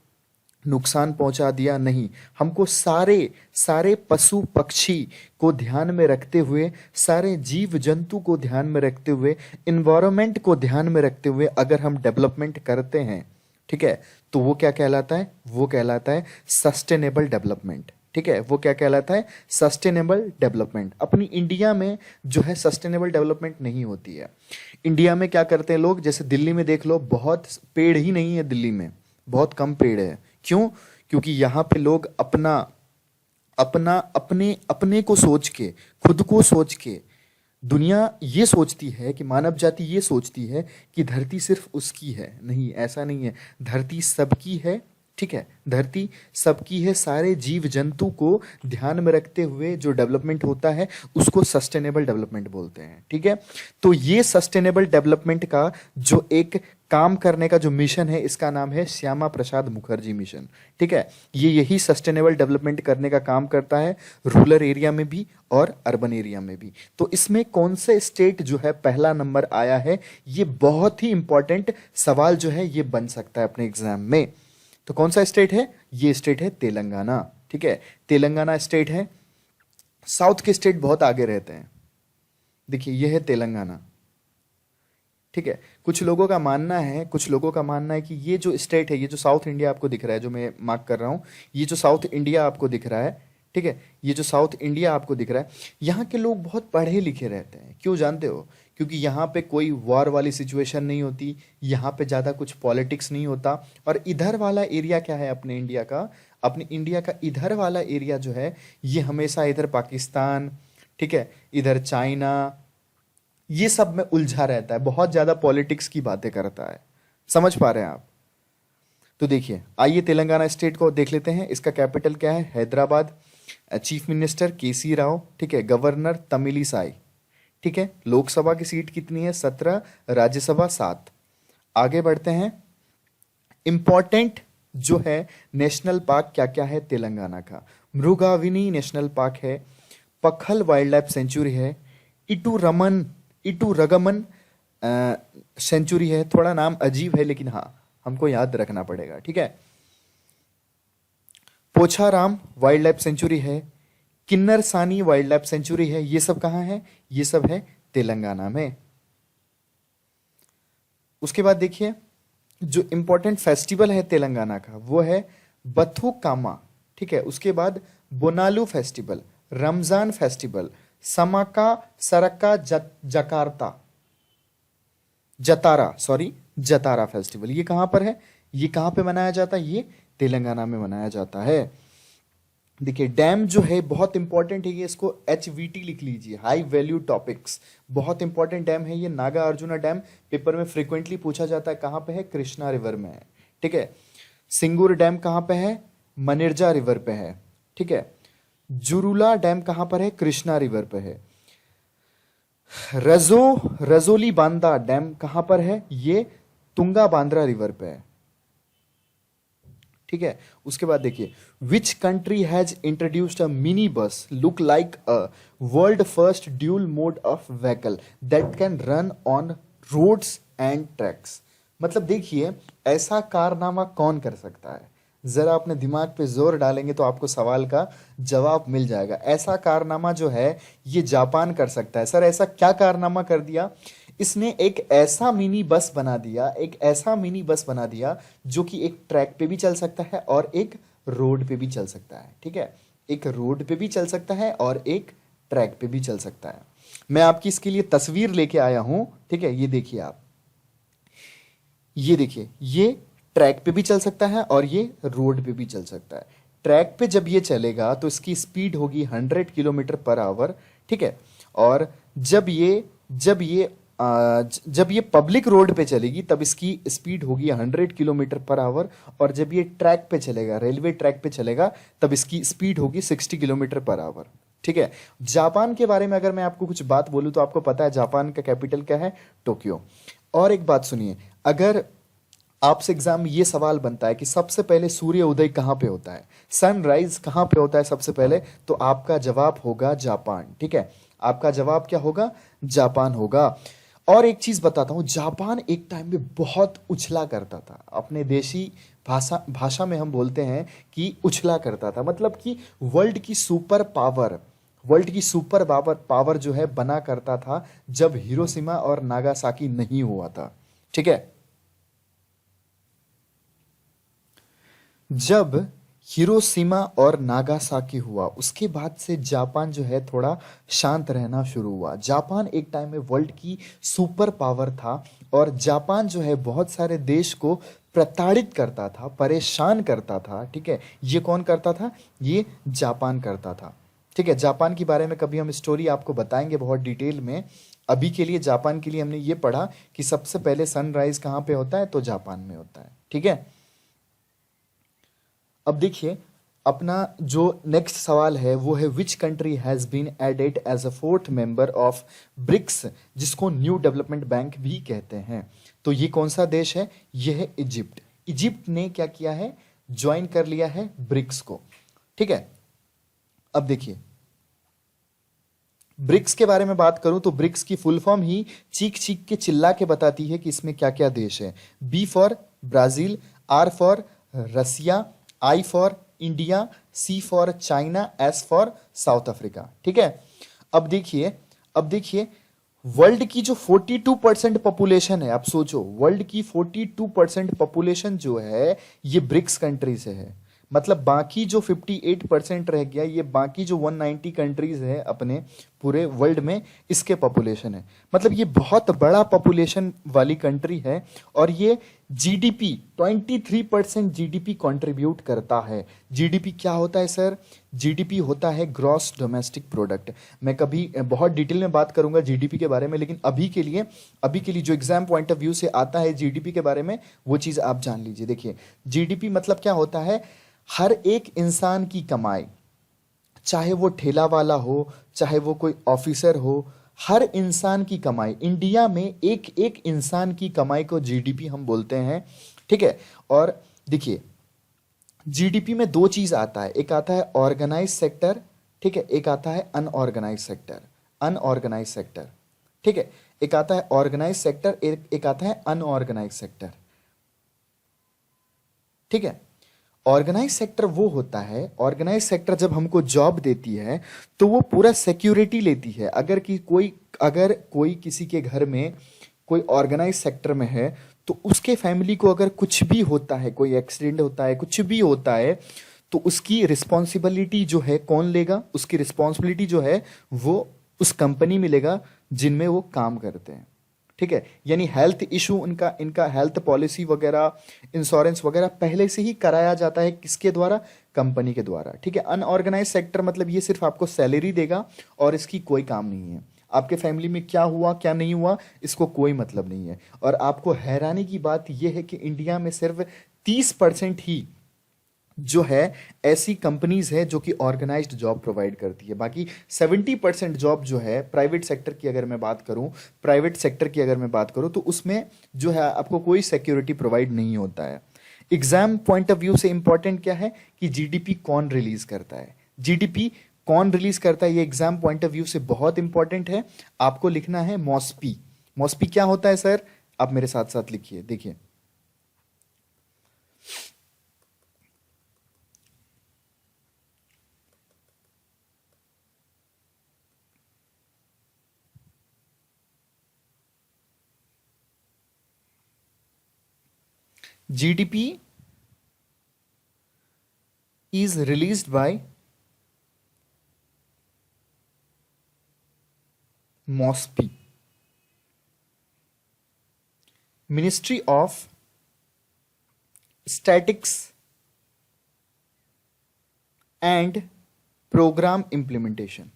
नुकसान पहुंचा दिया। नहीं, हमको सारे पशु पक्षी को ध्यान में रखते हुए, सारे जीव जंतु को ध्यान में रखते हुए, इन्वायरमेंट को ध्यान में रखते हुए अगर हम डेवलपमेंट करते हैं, ठीक है, तो वो क्या कहलाता है? वो कहलाता है सस्टेनेबल डेवलपमेंट, ठीक है। वो क्या कहलाता है? Sustainable development. अपनी इंडिया में जो है सस्टेनेबल डेवलपमेंट नहीं होती है। इंडिया में क्या करते हैं लोग, जैसे दिल्ली में देख लो, बहुत पेड़ ही नहीं है दिल्ली में, बहुत कम पेड़ है। क्यों? क्योंकि यहाँ पे लोग अपने को सोच के, खुद को सोच के, दुनिया ये सोचती है कि मानव जाति ये सोचती है कि धरती सिर्फ उसकी है। नहीं, ऐसा नहीं है, धरती सबकी है, ठीक है, धरती सबकी है। सारे जीव जंतु को ध्यान में रखते हुए जो डेवलपमेंट होता है उसको सस्टेनेबल डेवलपमेंट बोलते हैं, ठीक है। तो ये सस्टेनेबल डेवलपमेंट का जो एक काम करने का जो मिशन है, इसका नाम है श्यामा प्रसाद मुखर्जी मिशन, ठीक है। ये यही सस्टेनेबल डेवलपमेंट करने का काम करता है, रूरल एरिया में भी और अर्बन एरिया में भी। तो इसमें कौन से स्टेट जो है पहला नंबर आया है, ये बहुत ही इंपॉर्टेंट सवाल जो है ये बन सकता है अपने एग्जाम में। तो कौन सा स्टेट है? ये स्टेट है तेलंगाना, ठीक है, तेलंगाना स्टेट है। साउथ के स्टेट बहुत आगे रहते हैं। देखिए ये है तेलंगाना, ठीक है। कुछ लोगों का मानना है कि ये जो स्टेट है, ये जो साउथ इंडिया आपको दिख रहा है, जो मैं मार्क कर रहा हूं, ये जो साउथ इंडिया आपको दिख रहा है, ठीक है, ये जो साउथ इंडिया आपको दिख रहा है, यहाँ के लोग बहुत पढ़े लिखे रहते हैं। क्यों जानते हो? क्योंकि यहाँ पे कोई वॉर वाली सिचुएशन नहीं होती, यहाँ पे ज़्यादा कुछ पॉलिटिक्स नहीं होता। और इधर वाला एरिया क्या है अपने इंडिया का इधर वाला एरिया जो है, ये हमेशा इधर पाकिस्तान, ठीक है, इधर चाइना, ये सब में उलझा रहता है, बहुत ज़्यादा पॉलिटिक्स की बातें करता है। समझ पा रहे हैं आप? तो देखिए, आइए तेलंगाना स्टेट को देख लेते हैं। इसका कैपिटल क्या है? हैदराबाद। चीफ मिनिस्टर केसी राव, ठीक है, गवर्नर तमिलिसाई, ठीक है। लोकसभा की सीट कितनी है? 17, राज्यसभा 7। आगे बढ़ते हैं। इंपॉर्टेंट जो है नेशनल पार्क क्या क्या है तेलंगाना का? मृगाविनी नेशनल पार्क है, पखल वाइल्ड लाइफ सेंचुरी है, इटू रगमन सेंचुरी है। थोड़ा नाम अजीब है लेकिन हाँ, हमको याद रखना पड़ेगा, ठीक है। पोछाराम वाइल्ड लाइफ सेंचुरी है, किन्नरसानी वाइल्ड लाइफ सेंचुरी है, ये सब कहाँ है? ये सब है तेलंगाना में। उसके बाद देखिए जो इंपॉर्टेंट फेस्टिवल है तेलंगाना का वो है बथुकामा, ठीक है। उसके बाद बोनालू फेस्टिवल, रमजान फेस्टिवल, समाका सरका जकार्ता जतारा फेस्टिवल, ये कहां पर है? ये कहां पे मनाया जाता है? ये तेलंगाना में मनाया जाता है। देखिए डैम जो है बहुत इंपॉर्टेंट है, ये इसको HVT लिख लीजिए, हाई वैल्यू टॉपिक्स, बहुत इंपॉर्टेंट डैम है ये। नागा अर्जुना डैम पेपर में फ्रीक्वेंटली पूछा जाता है, कहां पे है? कृष्णा रिवर में है, ठीक है। सिंगूर डैम कहां पे है? मनिरजा रिवर पे है, ठीक है। जुरुला डैम कहां पर है? कृष्णा रिवर पे है। रजोली बांदा डैम कहां पर है? ये तुंगा बांद्रा रिवर पे है, ठीक है। उसके बाद देखिए which country has introduced a mini bus look like a world first dual mode of vehicle that can run on roads and tracks. मतलब देखिए ऐसा कारनामा कौन कर सकता है? जरा अपने दिमाग पे जोर डालेंगे तो आपको सवाल का जवाब मिल जाएगा। ऐसा कारनामा जो है ये जापान कर सकता है। सर ऐसा क्या कारनामा कर दिया? इसने एक ऐसा मिनी बस बना दिया, एक ऐसा मिनी बस बना दिया जो कि एक ट्रैक पे भी चल सकता है और एक रोड पे भी चल सकता है, ठीक है। एक रोड पे भी चल सकता है और एक ट्रैक पे भी चल सकता है। मैं आपकी इसके लिए तस्वीर लेके आया हूं, ठीक है। ये देखिए आप, ये देखिए, ये ट्रैक पे भी चल सकता है और ये रोड पे भी चल सकता है। ट्रैक पे जब ये चलेगा तो इसकी स्पीड होगी 100 किलोमीटर पर आवर, ठीक है। और जब ये पब्लिक रोड पे चलेगी तब इसकी स्पीड होगी 100 किलोमीटर पर आवर, और जब ये ट्रैक पे चलेगा, रेलवे ट्रैक पे चलेगा, तब इसकी स्पीड होगी 60 किलोमीटर पर आवर, ठीक है। जापान के बारे में अगर मैं आपको कुछ बात बोलूं तो आपको पता है जापान का कैपिटल क्या है? टोक्यो। और एक बात सुनिए, अगर आपसे एग्जाम में ये सवाल बनता है कि सबसे पहले सूर्य उदय कहां पे होता है, सनराइज कहां पे होता है सबसे पहले, तो आपका जवाब होगा जापान, ठीक है। आपका जवाब क्या होगा? जापान होगा। और एक चीज बताता हूं, जापान एक टाइम में बहुत उछला करता था। अपने देशी भाषा में हम बोलते हैं कि उछला करता था, मतलब कि वर्ल्ड की सुपर पावर जो है बना करता था जब हिरोशिमा और नागासाकी नहीं हुआ था, ठीक है। जब हिरोशिमा और नागासाकी हुआ उसके बाद से जापान जो है थोड़ा शांत रहना शुरू हुआ। जापान एक टाइम में वर्ल्ड की सुपर पावर था और जापान जो है बहुत सारे देश को प्रताड़ित करता था, परेशान करता था, ठीक है। ये कौन करता था? ये जापान करता था, ठीक है। जापान के बारे में कभी हम स्टोरी आपको बताएंगे बहुत डिटेल में। अभी के लिए जापान के लिए हमने ये पढ़ा कि सबसे पहले सनराइज कहाँ पे होता है? तो जापान में होता है, ठीक है। अब देखिए अपना जो नेक्स्ट सवाल है वो है which country has been added as a fourth member of BRICS, जिसको न्यू डेवलपमेंट बैंक भी कहते हैं। तो ये कौन सा देश है? ये है इजिप्ट। इजिप्ट ने क्या किया है? ज्वाइन कर लिया है ब्रिक्स को, ठीक है। अब देखिए ब्रिक्स के बारे में बात करूं तो ब्रिक्स की फुल फॉर्म ही चीख चीख के चिल्ला के बताती है कि इसमें क्या क्या देश है। B for Brazil, R for Russia, I for India, C for China, S for South Africa, ठीक है। अब देखिए वर्ल्ड की जो 42% पॉपुलेशन है, आप सोचो वर्ल्ड की 42% पॉपुलेशन जो है ये ब्रिक्स कंट्री से है। मतलब बाकी जो 58% रह गया, ये बाकी जो 190 कंट्रीज है अपने पूरे वर्ल्ड में, इसके पॉपुलेशन है। मतलब ये बहुत बड़ा पॉपुलेशन वाली कंट्री है और ये जीडीपी 23% जीडीपी कंट्रीब्यूट करता है। जीडीपी क्या होता है सर? जीडीपी होता है ग्रॉस डोमेस्टिक प्रोडक्ट। मैं कभी बहुत डिटेल में बात करूंगा जीडीपी के बारे में, लेकिन अभी के लिए जो एग्जाम पॉइंट ऑफ व्यू से आता है जीडीपी के बारे में वो चीज आप जान लीजिए। देखिए जीडीपी मतलब क्या होता है? हर एक इंसान की कमाई, चाहे वो ठेला वाला हो, चाहे वो कोई ऑफिसर हो, हर इंसान की कमाई, इंडिया में एक एक इंसान की कमाई को जीडीपी हम बोलते हैं, ठीक है। और देखिए जीडीपी में दो चीज आता है, एक आता है ऑर्गेनाइज सेक्टर, ठीक है, एक आता है अनऑर्गेनाइज सेक्टर, ठीक है। एक आता है ऑर्गेनाइज सेक्टर, एक आता है अनऑर्गेनाइज सेक्टर। ठीक है। ऑर्गेनाइज सेक्टर वो होता है, ऑर्गेनाइज सेक्टर जब हमको जॉब देती है तो वो पूरा सिक्योरिटी लेती है। अगर कोई किसी के घर में कोई ऑर्गेनाइज सेक्टर में है तो उसके फैमिली को अगर कुछ भी होता है, कोई एक्सीडेंट होता है, कुछ भी होता है, तो उसकी रिस्पॉन्सिबिलिटी जो है कौन लेगा? उसकी रिस्पॉन्सिबिलिटी जो है वो उस कंपनी में लेगा जिनमें वो काम करते हैं। ठीक है, यानी हेल्थ इशू, इनका हेल्थ पॉलिसी वगैरह, इंश्योरेंस वगैरह पहले से ही कराया जाता है किसके द्वारा? कंपनी के द्वारा। ठीक है। अनऑर्गेनाइज सेक्टर मतलब ये सिर्फ आपको सैलरी देगा और इसकी कोई काम नहीं है। आपके फैमिली में क्या हुआ क्या नहीं हुआ इसको कोई मतलब नहीं है। और आपको हैरानी की बात यह है कि इंडिया में सिर्फ 30% ही जो है ऐसी कंपनीज है जो कि ऑर्गेनाइज्ड जॉब प्रोवाइड करती है। बाकी 70% जॉब जो है प्राइवेट सेक्टर की अगर मैं बात करूं तो उसमें जो है आपको कोई सिक्योरिटी प्रोवाइड नहीं होता है। एग्जाम पॉइंट ऑफ व्यू से इंपॉर्टेंट क्या है कि जीडीपी कौन रिलीज करता है, जीडीपी कौन रिलीज करता है, ये एग्जाम पॉइंट ऑफ व्यू से बहुत इंपॉर्टेंट है। आपको लिखना है मॉस्पी। मॉस्पी क्या होता है सर? आप मेरे साथ साथ लिखिए, देखिए GDP is released by MOSPI, Ministry of Statistics and Program Implementation,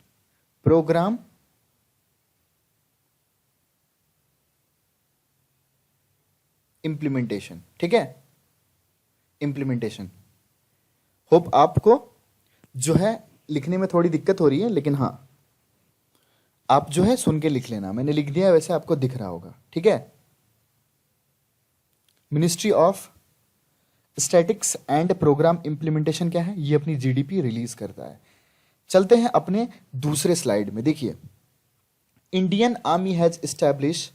Program Implementation। ठीक है, Implementation। होप आपको जो है लिखने में थोड़ी दिक्कत हो रही है, लेकिन हाँ आप जो है सुन के लिख लेना। मैंने लिख दिया वैसे आपको दिख रहा होगा। ठीक है। Ministry of Statistics and Programme Implementation क्या है? ये अपनी जीडीपी रिलीज करता है। चलते हैं अपने दूसरे स्लाइड में। देखिए, Indian army has establish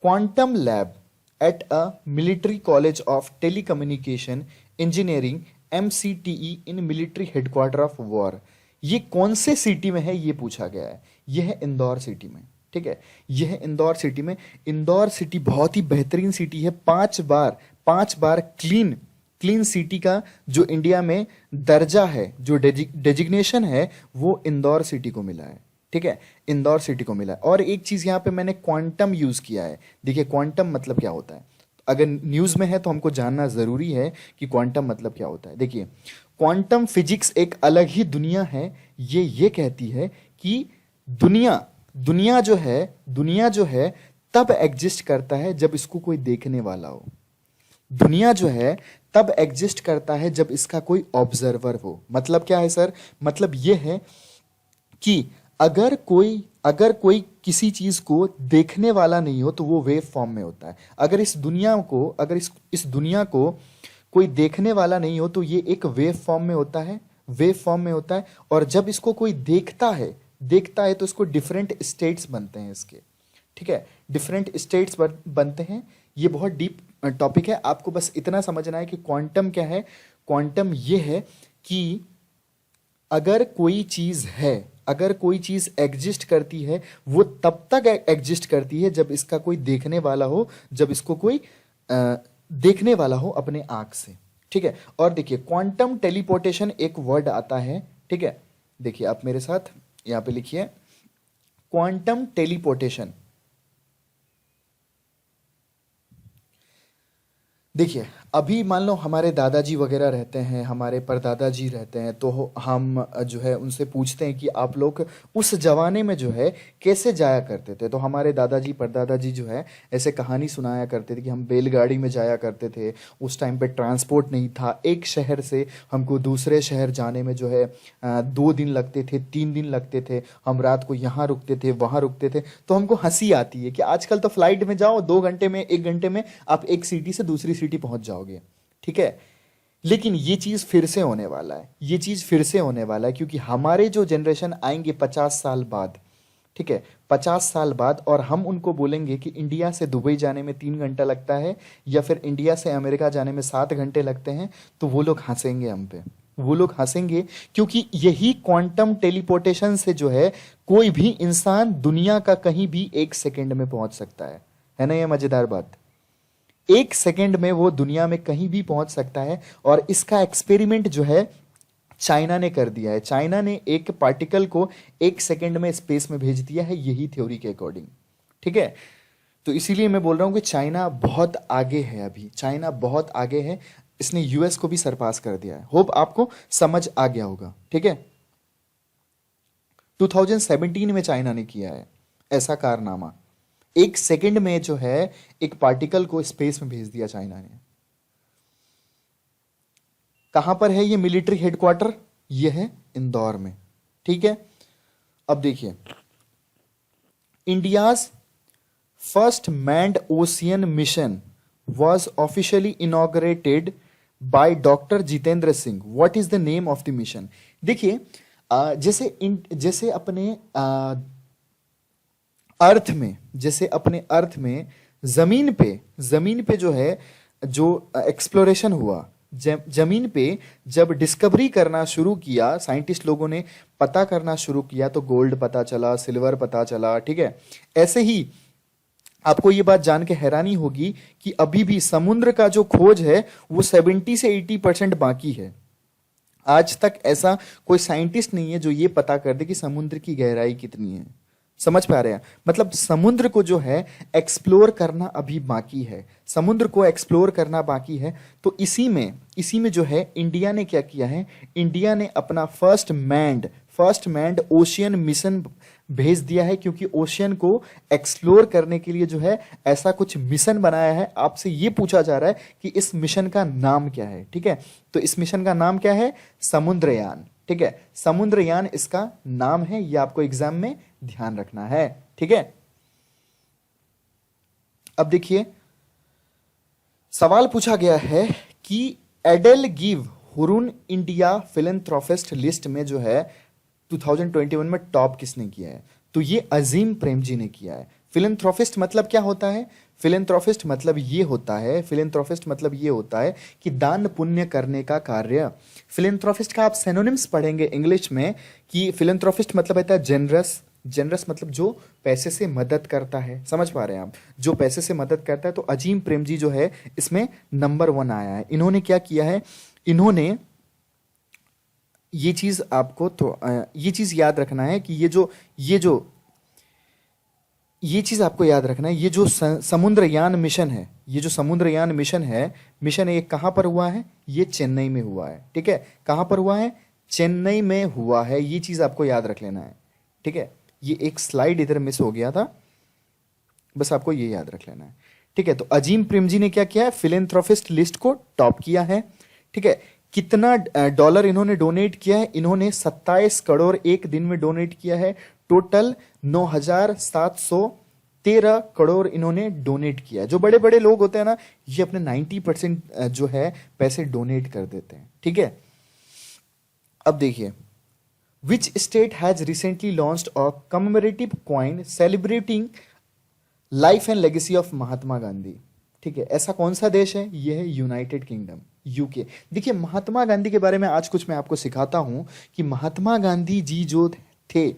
quantum lab at a military college of telecommunication engineering MCTE in military headquarter of war. ये कौन से सिटी में है ये पूछा गया है। यह है इंदौर सिटी में। ठीक है, यह है इंदौर सिटी में। इंदौर सिटी बहुत ही बेहतरीन सिटी है। 5 बार क्लीन सिटी का जो इंडिया में दर्जा है, जो डेजिग्नेशन है, वो इंदौर सिटी को मिला है। ठीक है, इंदौर सिटी को मिला है। और एक चीज यहां पे मैंने क्वांटम यूज किया है। देखिए क्वांटम मतलब क्या होता है, अगर न्यूज में है तो हमको जानना जरूरी है कि क्वांटम मतलब क्या होता है। देखिए, क्वांटम फिजिक्स एक अलग ही दुनिया है। ये कहती है कि दुनिया जो है तब एग्जिस्ट करता है जब इसको कोई देखने वाला हो। दुनिया जो है तब एग्जिस्ट करता है जब इसका कोई ऑब्जर्वर हो। मतलब क्या है सर? मतलब यह है कि अगर कोई किसी चीज को देखने वाला नहीं हो तो वो वेव फॉर्म में होता है। अगर इस दुनिया को कोई देखने वाला नहीं हो तो ये एक वेव फॉर्म में होता है। और जब इसको कोई देखता है तो इसको डिफरेंट स्टेट्स बनते हैं इसके। ठीक है, डिफरेंट स्टेट्स बनते हैं। ये बहुत डीप टॉपिक है, आपको बस इतना समझना है कि क्वांटम क्या है। क्वांटम ये है कि अगर कोई चीज एग्जिस्ट करती है, वो तब तक एग्जिस्ट करती है जब इसका कोई देखने वाला हो, जब इसको कोई देखने वाला हो अपने आंख से। ठीक है। और देखिए, क्वांटम टेलीपोर्टेशन एक वर्ड आता है। ठीक है, देखिए आप मेरे साथ यहां पे लिखिए, क्वांटम टेलीपोर्टेशन। देखिए, अभी मान लो हमारे दादाजी वगैरह रहते हैं, हमारे परदादाजी रहते हैं, तो हम जो है उनसे पूछते हैं कि आप लोग उस जमाने में जो है कैसे जाया करते थे। तो हमारे दादाजी परदादाजी जो है ऐसे कहानी सुनाया करते थे कि हम बैलगाड़ी में जाया करते थे। उस टाइम पे ट्रांसपोर्ट नहीं था। एक शहर से हमको दूसरे शहर जाने में जो है 2 दिन लगते थे, 3 दिन लगते थे। हम रात को यहाँ रुकते थे, वहाँ रुकते थे। तो हमको हंसी आती है कि आजकल तो फ्लाइट में जाओ 2 घंटे में, 1 घंटे में आप एक सिटी से दूसरी सिटी पहुंच जाओगे। ठीक है, लेकिन ये चीज फिर से होने वाला है, क्योंकि हमारे जो जनरेशन आएंगे 50 साल बाद, ठीक है, 50 साल बाद और हम उनको बोलेंगे कि इंडिया से दुबई जाने में 3 घंटा लगता है या फिर इंडिया से अमेरिका जाने में 7 घंटे लगते हैं, तो वो लोग हंसेंगे हम पे। वो लोग हंसेंगे क्योंकि यही क्वांटम टेलीपोर्टेशन से जो है कोई भी इंसान दुनिया का कहीं भी 1 सेकंड में पहुंच सकता है ना? ये मजेदार बात। 1 सेकंड में वो दुनिया में कहीं भी पहुंच सकता है। और इसका एक्सपेरिमेंट जो है चाइना ने कर दिया है। चाइना ने एक पार्टिकल को 1 सेकंड में स्पेस में भेज दिया है, यही थ्योरी के अकॉर्डिंग। ठीक है, तो इसीलिए मैं बोल रहा हूं कि चाइना बहुत आगे है। अभी चाइना बहुत आगे है, इसने यूएस को भी सरपास कर दिया है। होप आपको समझ आ गया होगा। ठीक है, 2017 में चाइना ने किया है ऐसा कारनामा। 1 सेकंड में जो है एक पार्टिकल को स्पेस में भेज दिया चाइना ने। कहां पर है ये मिलिट्री हेडक्वार्टर? ये है इंदौर में। ठीक है, अब देखिए, India's first manned ocean mission was officially inaugurated by doctor Jitendra Singh. What is the name of the mission? देखिए, जैसे अपने अर्थ में, जैसे अपने अर्थ में जमीन पे जो है जो एक्सप्लोरेशन हुआ, जमीन पे जब डिस्कवरी करना शुरू किया, साइंटिस्ट लोगों ने पता करना शुरू किया, तो गोल्ड पता चला, सिल्वर पता चला। ठीक है, ऐसे ही आपको ये बात जान के हैरानी होगी कि अभी भी समुद्र का जो खोज है वो 70 से 80% बाकी है। आज तक ऐसा कोई साइंटिस्ट नहीं है जो ये पता कर दे कि समुद्र की गहराई कितनी है। समझ पा रहे हैं? मतलब समुद्र को जो है एक्सप्लोर करना अभी बाकी है, समुद्र को एक्सप्लोर करना बाकी है। तो इसी में जो है इंडिया ने क्या किया है, इंडिया ने अपना फर्स्ट मैन्ड ओशियन मिशन भेज दिया है, क्योंकि ओशियन को एक्सप्लोर करने के लिए जो है ऐसा कुछ मिशन बनाया है। आपसे ये पूछा जा रहा है कि इस मिशन का नाम क्या है। ठीक है, तो इस मिशन का नाम क्या है? समुद्रयान। ठीक है, समुद्रयान इसका नाम है, ये आपको एग्जाम में ध्यान रखना है। ठीक है, अब देखिए, सवाल पूछा गया है कि एडेल give Hurun India philanthropist list में जो है 2021 में टॉप किसने किया है? तो ये अजीम प्रेमजी ने किया है। फिलैंथ्रोपिस्ट मतलब क्या होता है? फिलैंथ्रोपिस्ट मतलब ये होता है कि दान पुण्य करने का कार्य। फिलैंथ्रोपिस्ट का आप सिनोनिम्स पढ़ेंगे इंग्लिश में कि फिलैंथ्रोपिस्ट मतलब होता है जनरस मतलब जो पैसे से मदद करता है। समझ पा रहे हैं आप? जो पैसे से मदद करता है। तो अजीम प्रेमजी जो है इसमें नंबर 1 आया है। इन्होंने क्या किया है? इन्होंने ये चीज आपको तो ये चीज याद रखना है कि ये चीज आपको याद रखना है, ये जो समुद्रयान मिशन है, मिशन ये कहां पर हुआ है? ये चेन्नई में हुआ है। ठीक है, कहां पर हुआ है? चेन्नई में हुआ है। ये चीज आपको याद रख लेना है। ठीक है, ये एक स्लाइड इधर मिस हो गया था, बस आपको ये याद रख लेना है। ठीक है, तो अजीम प्रेमजी ने क्या किया है? फिलैंथ्रोपिस्ट लिस्ट को टॉप किया है। ठीक है, कितना डॉलर इन्होंने डोनेट किया है? इन्होंने 27 करोड़ एक दिन में डोनेट किया है। टोटल 9,713 करोड़ इन्होंने डोनेट किया है। जो बड़े बड़े लोग होते हैं ना, ये अपने 90% जो है पैसे डोनेट कर देते हैं। ठीक है, अब देखिए, which state has recently launched a commemorative coin celebrating life and legacy of Mahatma Gandhi? ठीक है, ऐसा कौन सा देश है? यह है यूनाइटेड किंगडम, यूके। देखिए, महात्मा गांधी के बारे में आज कुछ मैं आपको सिखाता हूं कि महात्मा गांधी जी जो थे,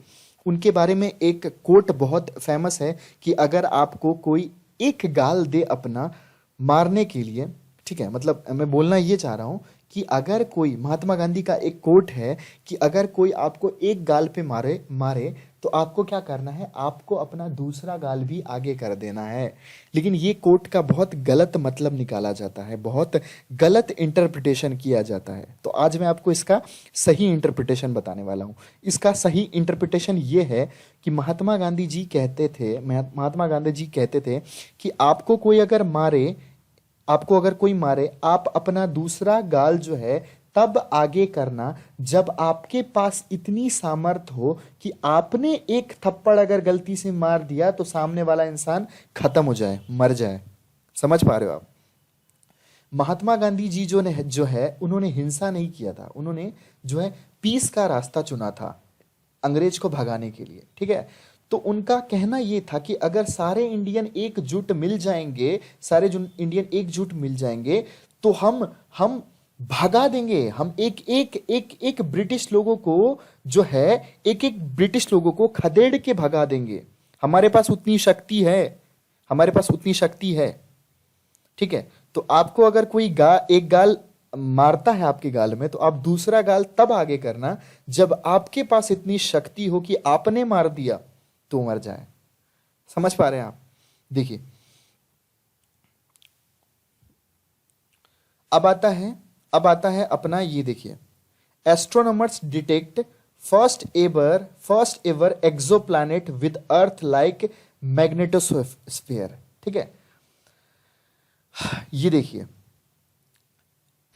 उनके बारे में एक कोट बहुत फेमस है कि अगर आपको कोई एक गाल दे अपना मारने के लिए, ठीक है, मतलब मैं बोलना ये चाह रहा हूं कि अगर कोई, महात्मा गांधी का एक कोट है कि अगर कोई आपको एक गाल पे मारे तो आपको क्या करना है? आपको अपना दूसरा गाल भी आगे कर देना है। लेकिन ये कोट का बहुत गलत मतलब निकाला जाता है, बहुत गलत इंटरप्रिटेशन किया जाता है। तो आज मैं आपको इसका सही इंटरप्रिटेशन बताने वाला हूँ। इसका सही इंटरप्रिटेशन ये है कि महात्मा गांधी जी कहते थे कि आपको अगर कोई मारे, आप अपना दूसरा गाल जो है तब आगे करना जब आपके पास इतनी सामर्थ्य हो कि आपने एक थप्पड़ अगर गलती से मार दिया तो सामने वाला इंसान खत्म हो जाए, मर जाए। समझ पा रहे हो आप? महात्मा गांधी जी जो है उन्होंने हिंसा नहीं किया था, उन्होंने जो है पीस का रास्ता चुना था अंग्रेज को भगाने के लिए। ठीक है, तो उनका कहना ये था कि अगर सारे इंडियन एकजुट मिल जाएंगे, सारे जो इंडियन एकजुट मिल जाएंगे, तो हम भगा देंगे, हम एक एक एक एक ब्रिटिश लोगों को जो है, एक एक ब्रिटिश लोगों को खदेड़ के भगा देंगे। हमारे पास उतनी शक्ति है, हमारे पास उतनी शक्ति है। ठीक है, तो आपको अगर कोई एक गाल मारता है आपके गाल में, तो आप दूसरा गाल तब आगे करना जब आपके पास इतनी शक्ति हो कि आपने मार दिया तो मर जाए। समझ पा रहे हैं आप? देखिए, अब आता है अपना ये, देखिए, astronomers detect first ever exoplanet with earth like magnetosphere. ठीक है, ये देखिए,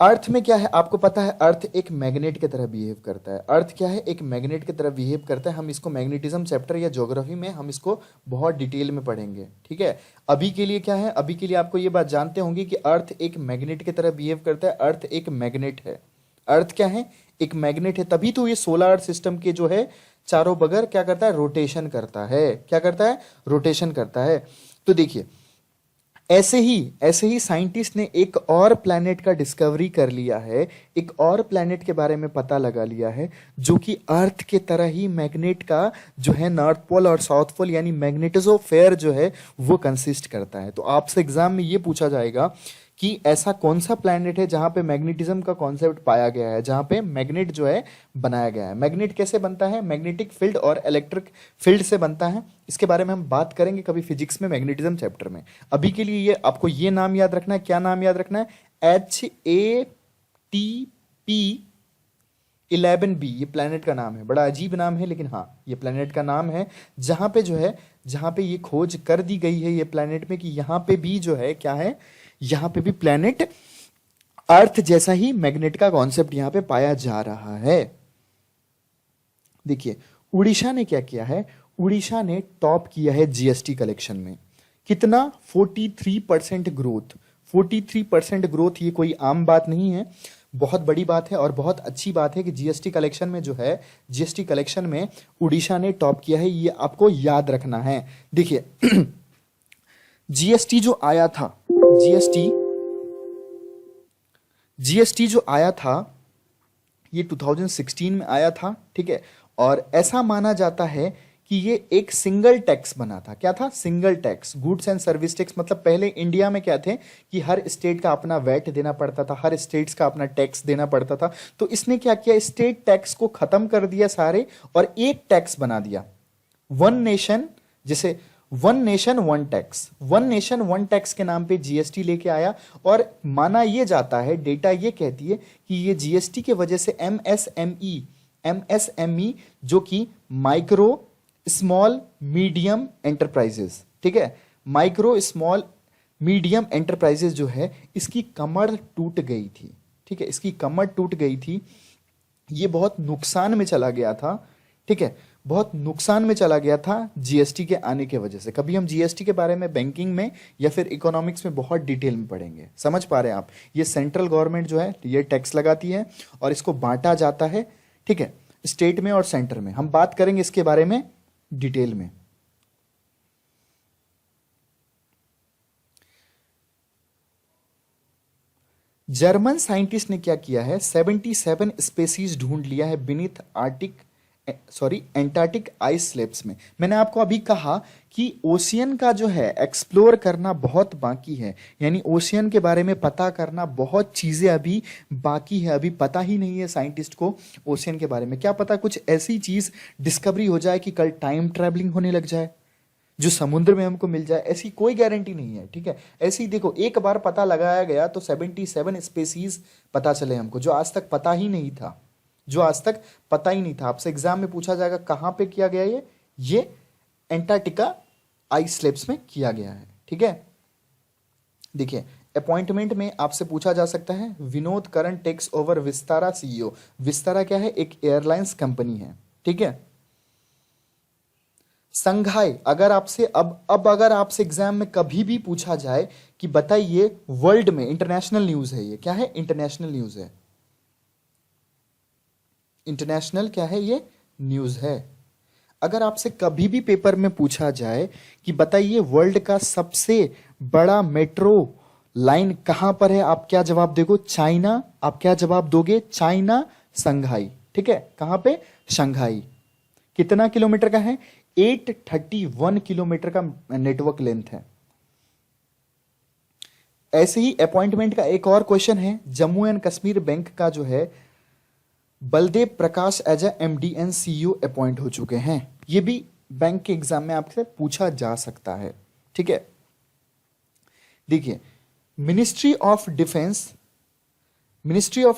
अर्थ में क्या है आपको पता है, अर्थ एक मैग्नेट की तरह बिहेव करता है। अर्थ क्या है? एक मैग्नेट की तरह बिहेव करता है। हम इसको मैग्नेटिज्म चैप्टर या ज्योग्राफी में हम इसको बहुत डिटेल में पढ़ेंगे। ठीक है, अभी के लिए क्या है, अभी के लिए आपको ये बात जानते होंगे कि अर्थ एक मैग्नेट की तरह बिहेव करता है। अर्थ एक मैग्नेट है। अर्थ क्या है? एक मैग्नेट है। तभी तो ये सोलर सिस्टम के जो है चारों बगैर क्या करता है? रोटेशन करता है। क्या करता है? रोटेशन करता है। तो देखिए, ऐसे ही साइंटिस्ट ने एक और प्लैनेट का डिस्कवरी कर लिया है, एक और प्लैनेट के बारे में पता लगा लिया है, जो कि अर्थ के तरह ही मैग्नेट का जो है नॉर्थ पोल और साउथ पोल यानी मैग्नेटिजोफेयर जो है वो कंसिस्ट करता है। तो आपसे एग्जाम में ये पूछा जाएगा कि ऐसा कौन सा प्लैनेट है जहां पे मैग्नेटिज्म का कॉन्सेप्ट पाया गया है, जहां पे मैग्नेट जो है बनाया गया है। मैग्नेट कैसे बनता है? मैग्नेटिक फील्ड और इलेक्ट्रिक फील्ड से बनता है। इसके बारे में हम बात करेंगे कभी फिजिक्स में, मैग्नेटिज्म चैप्टर में। अभी के लिए ये आपको ये नाम याद रखना है। क्या नाम याद रखना है? HATP11b, ये प्लैनेट का नाम है। बड़ा अजीब नाम है, लेकिन हाँ, ये प्लैनेट का नाम है जहां पे जो है, जहां पे ये खोज कर दी गई है ये प्लैनेट में कि यहां पे भी जो है क्या है, यहां पे भी प्लैनेट अर्थ जैसा ही मैग्नेट का कॉन्सेप्ट यहां पे पाया जा रहा है। देखिए, उड़ीसा ने क्या किया है? उड़ीसा ने टॉप किया है जीएसटी कलेक्शन में। कितना? 43% ग्रोथ। 43% ग्रोथ, ये कोई आम बात नहीं है, बहुत बड़ी बात है और बहुत अच्छी बात है कि जीएसटी कलेक्शन में जो है, जीएसटी कलेक्शन में उड़ीसा ने टॉप किया है। ये आपको याद रखना है। देखिए, जीएसटी जो आया था, जीएसटी जो आया था ये 2016 में आया था। ठीक है, और ऐसा माना जाता है कि ये एक सिंगल टैक्स बना था। क्या था? Single tax, goods and service tax. मतलब पहले इंडिया में क्या थे कि हर स्टेट का अपना वैट देना पड़ता था, हर स्टेट्स का अपना टैक्स देना पड़ता था। तो इसने क्या किया? स्टेट टैक्स को खत्म कर दिया सारे और एक टैक्स बना दिया, वन नेशन। जैसे one nation one tax, one nation one tax के नाम पे जीएसटी लेके आया। और माना यह जाता है, डेटा ये कहती है कि ये जीएसटी के वजह से एमएसएमई जो कि माइक्रो स्मॉल मीडियम एंटरप्राइजेस, ठीक है, माइक्रो स्मॉल मीडियम एंटरप्राइजेस जो है, इसकी कमर टूट गई थी। ठीक है, इसकी कमर टूट गई थी। ये बहुत नुकसान में चला गया था। ठीक है, बहुत नुकसान में चला गया था जीएसटी के आने के वजह से। कभी हम जीएसटी के बारे में बैंकिंग में या फिर इकोनॉमिक्स में बहुत डिटेल में पढ़ेंगे। समझ पा रहे हैं आप? ये सेंट्रल गवर्नमेंट जो है ये टैक्स लगाती है और इसको बांटा जाता है। ठीक है, स्टेट में और सेंटर में। हम बात करेंगे इसके बारे में डिटेल में। जर्मन साइंटिस्ट ने क्या किया है? 77 स्पेसीज ढूंढ लिया है बीनीथ एंटार्क्टिक आइस स्लैब्स में। मैंने आपको अभी कहा कि ओशियन का जो है एक्सप्लोर करना बहुत बाकी है, यानी ओशियन के बारे में पता करना बहुत चीजें अभी बाकी है। अभी पता ही नहीं है साइंटिस्ट को ओशियन के बारे में। क्या पता कुछ ऐसी चीज डिस्कवरी हो जाए कि कल टाइम ट्रैवलिंग होने लग जाए जो समुद्र में हमको मिल जाए। ऐसी कोई गारंटी नहीं है। ठीक है, ऐसे ही देखो, एक बार पता लगाया गया तो 77 स्पेसीज पता चले हमको, जो आज तक पता ही नहीं था, जो आज तक पता ही नहीं था। आपसे एग्जाम में पूछा जाएगा कहां पे किया गया ये एंटार्क्टिका आइस स्लैब्स में किया गया है। ठीक है, देखिए, अपॉइंटमेंट में आपसे पूछा जा सकता है, Vinod Karan takes over Vistara CEO. Vistara क्या है? एक एयरलाइंस कंपनी है। ठीक है, संघाई, अगर आपसे अब अगर आपसे एग्जाम में कभी भी पूछा जाए कि बताइए वर्ल्ड में, इंटरनेशनल न्यूज है ये, क्या है? इंटरनेशनल न्यूज है। इंटरनेशनल क्या है? ये न्यूज है। अगर आपसे कभी भी पेपर में पूछा जाए कि बताइए वर्ल्ड का सबसे बड़ा मेट्रो लाइन कहां पर है, आप क्या जवाब दोगे? चाइना। आप क्या जवाब दोगे? चाइना, संघाई। ठीक है, कहां पे? शंघाई। कितना किलोमीटर का है? 831 किलोमीटर का नेटवर्क लेंथ है। ऐसे ही अपॉइंटमेंट का एक और क्वेश्चन है, जम्मू एंड कश्मीर बैंक का जो है Baldev Prakash as a MD and CEO appoint हो चुके हैं। ये भी बैंक के एग्जाम में आपसे पूछा जा सकता है। ठीक है, देखिए मिनिस्ट्री ऑफ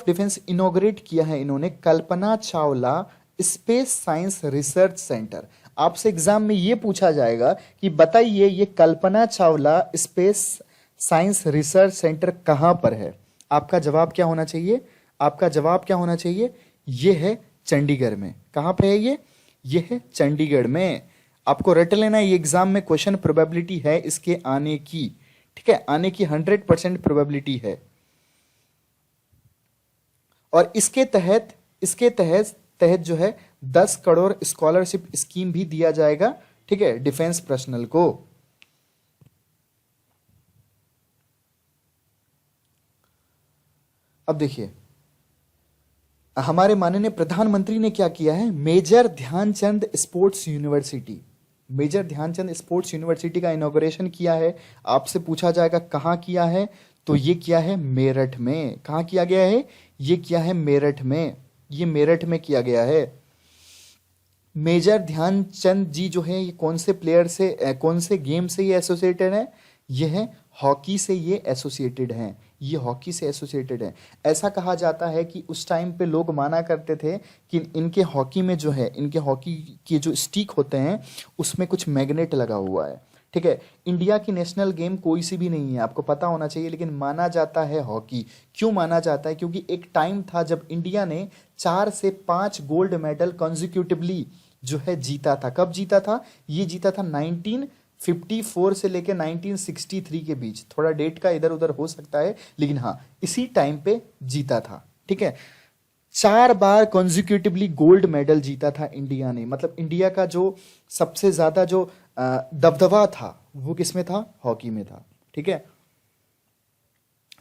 डिफेंस इनॉग्रेट किया है इन्होंने Kalpana Chawla space science research centre. आपसे एग्जाम में यह पूछा जाएगा कि बताइए ये Kalpana Chawla space science research centre कहां पर है। आपका जवाब क्या होना चाहिए? आपका जवाब क्या होना चाहिए? यह है चंडीगढ़ में। कहां पे है ये? यह है चंडीगढ़ में। आपको रट लेना है, ये एग्जाम में क्वेश्चन प्रोबेबिलिटी है इसके आने की। ठीक है, आने की 100% प्रोबेबिलिटी है। और इसके तहत जो है 10 करोड़ स्कॉलरशिप स्कीम भी दिया जाएगा। ठीक है, डिफेंस पर्सनल को। अब देखिए हमारे माननीय प्रधानमंत्री ने क्या किया है, मेजर ध्यानचंद स्पोर्ट्स यूनिवर्सिटी का इनॉग्रेशन किया है। आपसे पूछा जाएगा कहां किया है, तो ये किया है मेरठ में। कहां किया गया है? ये किया है मेरठ में। ये मेरठ में किया गया है। मेजर ध्यानचंद जी जो है ये कौन से प्लेयर से, कौन से गेम से ये एसोसिएटेड है? ये है हॉकी से ये एसोसिएटेड हैं। ये हॉकी से एसोसिएटेड है। ऐसा कहा जाता है कि उस टाइम पे लोग माना करते थे कि इनके हॉकी में जो है, इनके हॉकी के जो स्टिक होते हैं उसमें कुछ मैग्नेट लगा हुआ है। ठीक है, इंडिया की नेशनल गेम कोई सी भी नहीं है, आपको पता होना चाहिए, लेकिन माना जाता है हॉकी। क्यों माना जाता है? क्योंकि एक टाइम था जब इंडिया ने 4 से 5 गोल्ड मेडल कॉन्जिक्यूटिवली जो है जीता था। कब जीता था? ये जीता था 1954 से लेकर 1963 के बीच। थोड़ा डेट का इधर उधर हो सकता है, लेकिन हाँ इसी टाइम पे जीता था। ठीक है, 4 बार कॉन्जिक्यूटिवली गोल्ड मेडल जीता था इंडिया ने। मतलब इंडिया का जो सबसे ज्यादा जो दबदबा था वो किसमें था? हॉकी में था। ठीक है,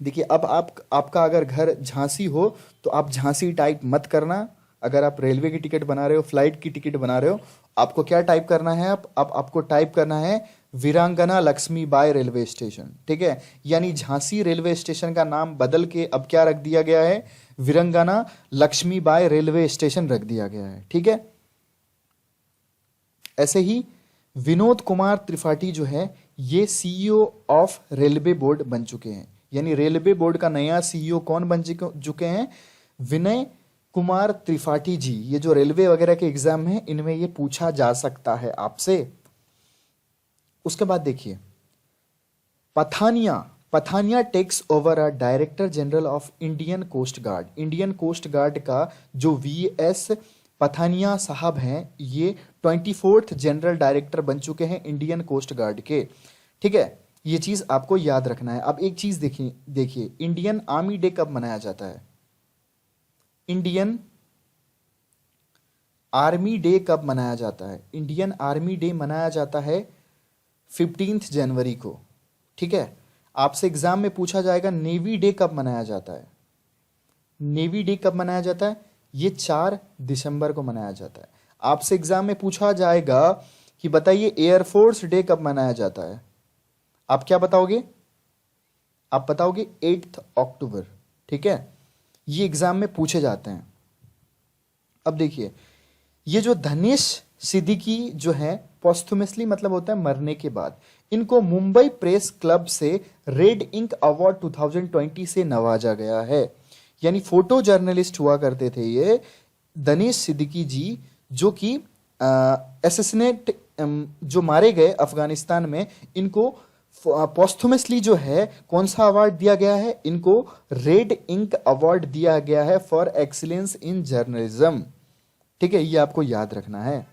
देखिए अब आपका अगर घर झांसी हो तो आप झांसी टाइप मत करना। अगर आप रेलवे की टिकट बना रहे हो, फ्लाइट की टिकट बना रहे हो, आपको क्या टाइप करना है? आपको टाइप करना है वीरांगना लक्ष्मीबाई रेलवे स्टेशन। ठीक है, यानी झांसी रेलवे स्टेशन का नाम बदल के अब क्या रख दिया गया है? वीरांगना लक्ष्मीबाई रेलवे स्टेशन रख दिया गया है। ठीक है, ऐसे ही विनोद कुमार त्रिपाठी जो है ये सीईओ ऑफ रेलवे बोर्ड बन चुके हैं। यानी रेलवे बोर्ड का नया सीईओ कौन बन चुके हैं? विनय कुमार त्रिपाठी जी। ये जो रेलवे वगैरह के एग्जाम है इनमें ये पूछा जा सकता है आपसे। उसके बाद देखिए Pathania takes over a director general of Indian coast guard. Indian coast guard का जो वीएस पथानिया साहब हैं ये 24th जनरल डायरेक्टर बन चुके हैं इंडियन कोस्ट गार्ड के। ठीक है, ये चीज आपको याद रखना है। अब एक चीज देखिए इंडियन आर्मी डे कब मनाया जाता है? इंडियन आर्मी डे कब मनाया जाता है? इंडियन आर्मी डे मनाया जाता है 15 जनवरी को। ठीक है, आपसे एग्जाम में पूछा जाएगा नेवी डे कब मनाया जाता है? नेवी डे कब मनाया जाता है? ये 4 दिसंबर को मनाया जाता है। आपसे एग्जाम में पूछा जाएगा कि बताइए एयरफोर्स डे कब मनाया जाता है? आप क्या बताओगे? आप बताओगे 8 अक्टूबर। ठीक है, ये एग्जाम में पूछे जाते हैं। अब देखिए ये जो धनेश सिद्दीकी जो है पोस्टुमसली मतलब होता है मरने के बाद, इनको मुंबई प्रेस क्लब से रेड इंक अवार्ड 2020 से नवाजा गया है। यानी फोटो जर्नलिस्ट हुआ करते थे ये धनेश सिद्दीकी जी, जो कि एसेसिनेट जो मारे गए अफगानिस्तान में, इनको पोस्टुमसली जो है कौन सा अवार्ड दिया गया है? इनको रेड इंक अवार्ड दिया गया है फॉर एक्सीलेंस इन जर्नलिज्म। ठीक है, ये आपको याद रखना है।